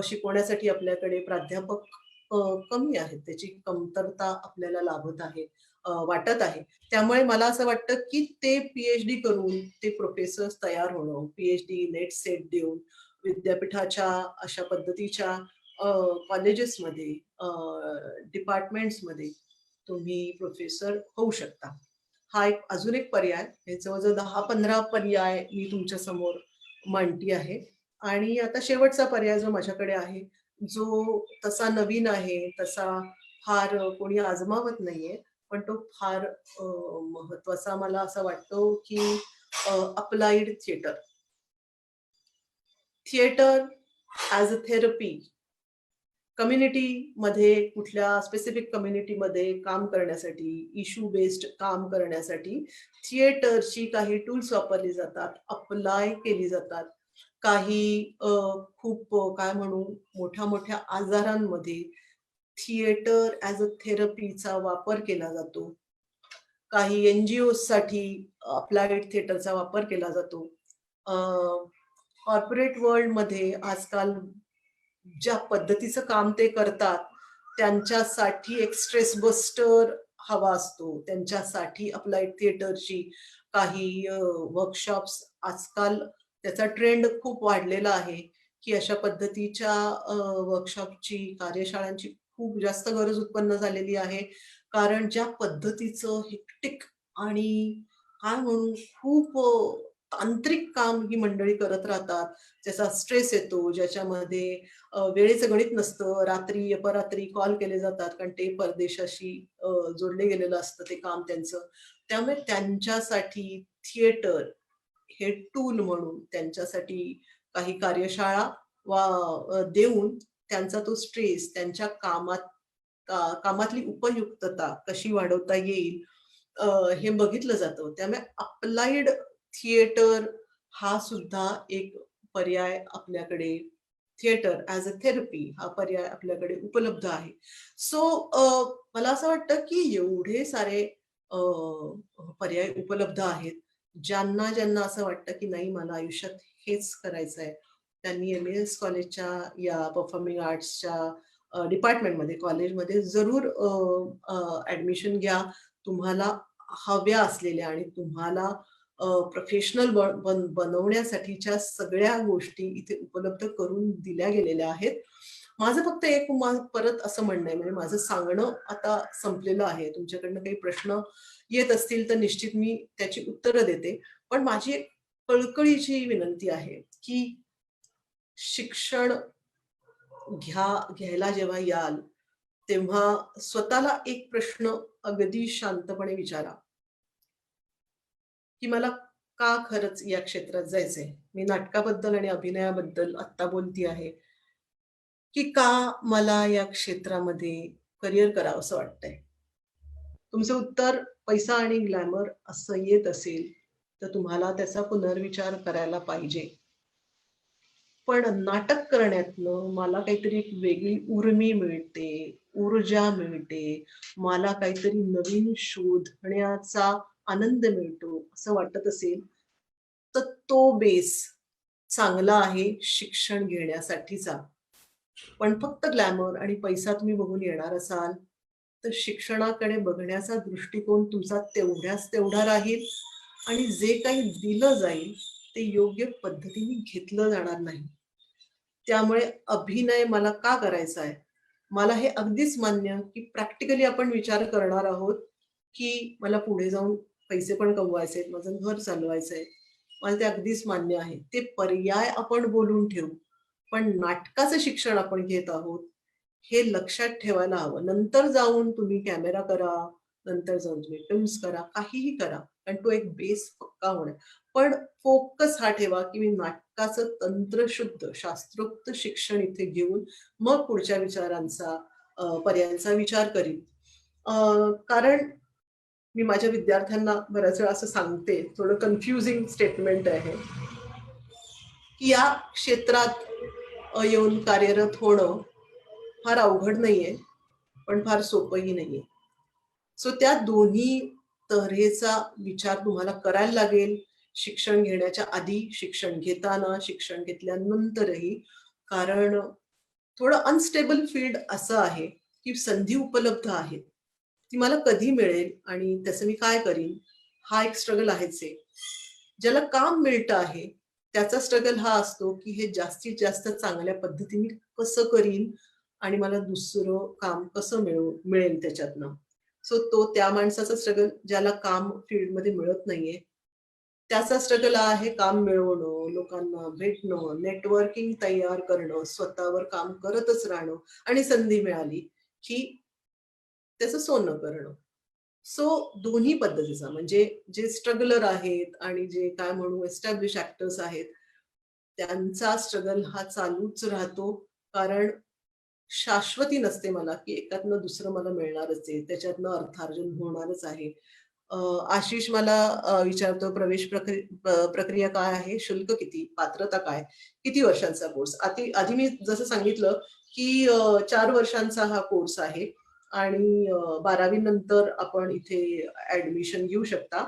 शिकवण्यासाठी आपल्याकडे प्राध्यापक कमी आहेत. त्याची कमतरता आपल्याला लाभत आहे, वाटत आहे. त्यामुळे मला असं वाटतं, की ते पी-एच-डी करून ते प्रोफेसर्स तयार होणं, पी-एच-डी, नेट, सेट देऊन विद्यापीठाच्या अशा पद्धतीच्या कॉलेजेसमध्ये, डिपार्टमेंट्समध्ये तुम्ही प्रोफेसर होऊ शकता. हा एक अजून एक पर्याय. हे जवळ-जवळ 10-15 पर्याय मी तुमच्या समोर मांडती आहे. आणि आता शेवटचा पर्याय जो माझ्याकडे आहे, जो तसा नवीन आहे, तसा फार कोणी आजमावत नाहीये, पण तो फार महत्वाचा मला असं वाटतो, की applied theatre. Theatre as a therapy. कम्युनिटीमध्ये, कुठल्या स्पेसिफिक कम्युनिटीमध्ये काम करण्यासाठी, इश्यू बेस्ड काम करण्यासाठी थिएटरची काही टूल्स वापरली जातात, अप्लाय केली जातात. काही खूप काय म्हणू, मोठ्या-मोठ्या आजारांमध्ये थिएटर ॲज अ थेरपीचा वापर केला जातो. काही एन-जी-ओजसाठी अप्लाइड थिएटरचा वापर केला जातो. कॉर्पोरेट वर्ल्डमध्ये आजकाल ज्या पद्धतीचं काम ते करतात, त्यांच्यासाठी एक स्ट्रेस बस्टर हवा असतो. त्यांच्यासाठी अप्लाइड थिएटरची काही वर्कशॉप्स आजकाल त्याचा ट्रेंड खूप वाढलेला आहे, की अशा पद्धतीच्या वर्कशॉपची, कार्यशाळांची खूप जास्त गरज उत्पन्न झालेली आहे. कारण ज्या पद्धतीचं हेक्टिक आणि काय म्हणू खूप तांत्रिक काम ही मंडळी करत राहतात. ज्याचा स्ट्रेस येतो, ज्याच्यामध्ये वेळेचं गणित नसतं. रात्री अपरात्री कॉल केले जातात कारण ते परदेशाशी जोडले गेलेलं असतं ते काम त्यांचं. त्यामुळे त्यांच्यासाठी थिएटर हे टूल म्हणून त्यांच्यासाठी काही कार्यशाळा देऊन त्यांचा तो स्ट्रेस, त्यांच्या कामातली उपयुक्तता कशी वाढवता येईल अ, हे बघितलं जातं. त्यामुळे अप्लाइड थिएटर हा सुद्धा एक पर्याय आपल्याकडे थिएटर ॲज अ थेरपी हा पर्याय आपल्याकडे उपलब्ध आहे. सो मला असं वाटतं की एवढे सारे अ, पर्याय उपलब्ध आहेत. ज्यांना असं वाटतं की नाही मला आयुष्यात हेच करायचंय, त्यांनी एम-ए-एस कॉलेजच्या या परफॉर्मिंग आर्ट्सच्या डिपार्टमेंटमध्ये, कॉलेजमध्ये जरूर ॲडमिशन घ्या. तुम्हाला हव्या असलेल्या आणि तुम्हाला प्रोफेशनल बनवण्यासाठीच्या सगळ्या गोष्टी इथे उपलब्ध करून दिल्या गेलेल्या आहेत. माझं फक्त एक परत असं म्हणणं आहे, म्हणजे माझं सांगणं आता संपलेलं आहे. तुमच्याकडनं काही प्रश्न येत असतील तर निश्चित मी त्याची उत्तरं देते. पण माझी एक कळकळीची विनंती आहे, की शिक्षण घ्यायला जेव्हा याल, तेव्हा स्वतःला एक प्रश्न अगदी शांतपणे विचारा, की मला का खरंच या क्षेत्रात जायचंय? मी नाटकाबद्दल आणि अभिनयाबद्दल आत्ता बोलती आहे, की का मला या क्षेत्रामध्ये करियर करावंसं वाटतंय? तुमचं उत्तर पैसा आणि ग्लॅमर असं येत असेल, तर तुम्हाला त्याचा पुनर्विचार करायला पाहिजे. पण नाटक करण्यातनं मला काहीतरी एक वेगळी उर्मी मिळते, ऊर्जा मिळते. मला काहीतरी नवीन शोधण्याचा आनंद मिळतो, असं वाटत असेल, तर तो बेस चांगला आहे शिक्षण घेण्यासाठीचा. पण फक्त ग्लॅमर आणि पैसा तुम्ही बघून येणार असाल, तर शिक्षणाकडे बघण्याचा दृष्टिकोन तुमचा तेवढ्याच तेवढा राहील आणि जे काही दिलं जाईल, ते योग्य पद्धतीने घेतलं जाणार नाही. त्यामुळे अभिनय मला का करायचा आहे? मला हे अगदीच मान्य, की प्रॅक्टिकली आपण विचार करणार आहोत, की मला पुढे जाऊन पैसे पण कमवायचे आहेत, माझं घर चालवायचंय. मला ते अगदीच मान्य आहे. ते पर्याय आपण बोलून ठेवू. पण नाटकाचं शिक्षण आपण घेत आहोत, हे लक्षात ठेवायला हवं. नंतर जाऊन तुम्ही कॅमेरा करा, नंतर जाऊन तुम्ही फिल्म्स करा, काहीही करा. कारण तो एक बेस पक्का होणार. पण फोकस हा ठेवा, की मी नाटकाचं तंत्रशुद्ध शास्त्रोक्त शिक्षण इथे घेऊन मग पुढच्या पर्यायांचा विचार करीन. कारण मी माझ्या विद्यार्थ्यांना बऱ्याच वेळा असं सांगते, थोडं कन्फ्युजिंग स्टेटमेंट आहे, की या क्षेत्रात येऊन कार्यरत होणं फार अवघड नाहीये, पण फार सोपंही नाहीये. सो त्या दोन्ही तऱ्हेचा विचार तुम्हाला करायला लागेल. शिक्षण घेण्याच्या आधी, शिक्षण घेताना, शिक्षण घेतल्यानंतरही. कारण थोडं अनस्टेबल फील्ड असं आहे, की संधी उपलब्ध आहेत. ती मला कधी मिळेल आणि त्याचं मी काय करीन? हा एक स्ट्रगल आहेच आहे. ज्याला काम मिळतं आहे, त्याचा स्ट्रगल हा असतो, की हे जास्तीत जास्त चांगल्या पद्धतीने कसं करीन आणि मला दुसरं काम कसं मिळेल त्याच्यातनं. सो तो त्या माणसाचा स्ट्रगल ज्याला काम फील्डमध्ये मिळत नाहीये. त्याचा स्ट्रगल आहे काम मिळवणं, लोकांना भेटणं, नेटवर्किंग तयार करणं, स्वतःवर काम करतच राहणं आणि संधी मिळाली, की त्याचं सोनं करणं. सो दोन्ही पद्धतीचा म्हणजे जे स्ट्रगलर आहेत आणि जे काय म्हणू एस्टॅब्लिश ॲक्टर्स आहेत, त्यांचा स्ट्रगल हा चालूच राहतो. कारण शाश्वती नसते मला, की एकातनं दुसरं मला मिळणारच आहे. त्याच्यातनं अर्थार्जन होणारच आहे. अ, आशिष मला विचारतो प्रक्रिया काय आहे? शुल्क किती? पात्रता काय? किती वर्षांचा कोर्स? आधी मी जसं सांगितलं, की 4 वर्षांचा हा कोर्स आहे आणि 12वी नंतर आपण इथे ॲडमिशन घेऊ शकता.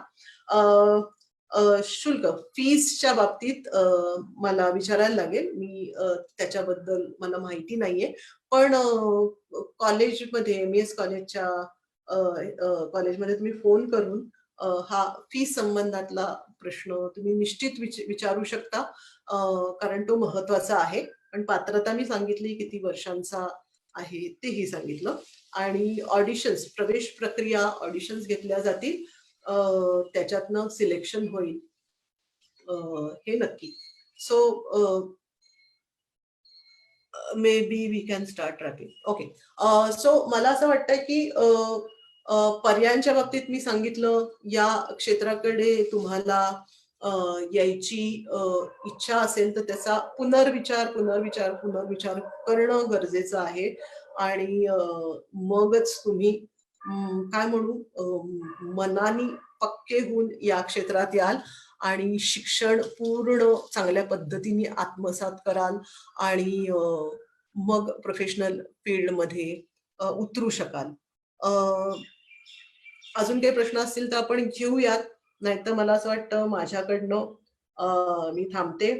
अ, शुल्क फीसच्या बाबतीत मला विचारायला लागेल. त्याच्याबद्दल मला माहिती नाहीये. पण कॉलेजमध्ये एम-ई-एस कॉलेजच्या कॉलेजमध्ये तुम्ही फोन करून हा फी संबंधातला प्रश्न तुम्ही निश्चित विचारू शकता, कारण तो महत्वाचा आहे. पण पात्रता मी सांगितली किती वर्षांचा आहे तेही सांगितलं. आणि ऑडिशन्स, प्रवेश प्रक्रिया, ऑडिशन्स घेतल्या जातील. त्याच्यातनं सिलेक्शन होईल, हे नक्की. So maybe we can start rapping. Okay. So मला असं वाटतं की पर्यायांच्या बाबतीत मी सांगितलं, या क्षेत्राकडे तुम्हाला यायची इच्छा असेल तर त्याचा पुनर्विचार करणं गरजेचं आहे. आणि मगच तुम्ही काय म्हणू, मनाने पक्के होऊन या क्षेत्रात याल आणि शिक्षण पूर्ण चांगल्या पद्धतीने आत्मसात कराल आणि मग प्रोफेशनल फील्डमध्ये उतरू शकाल. अ, अजून काही प्रश्न असतील तर आपण घेऊयात. नाहीतर मला असं वाटतं माझ्याकडनं मी थांबते.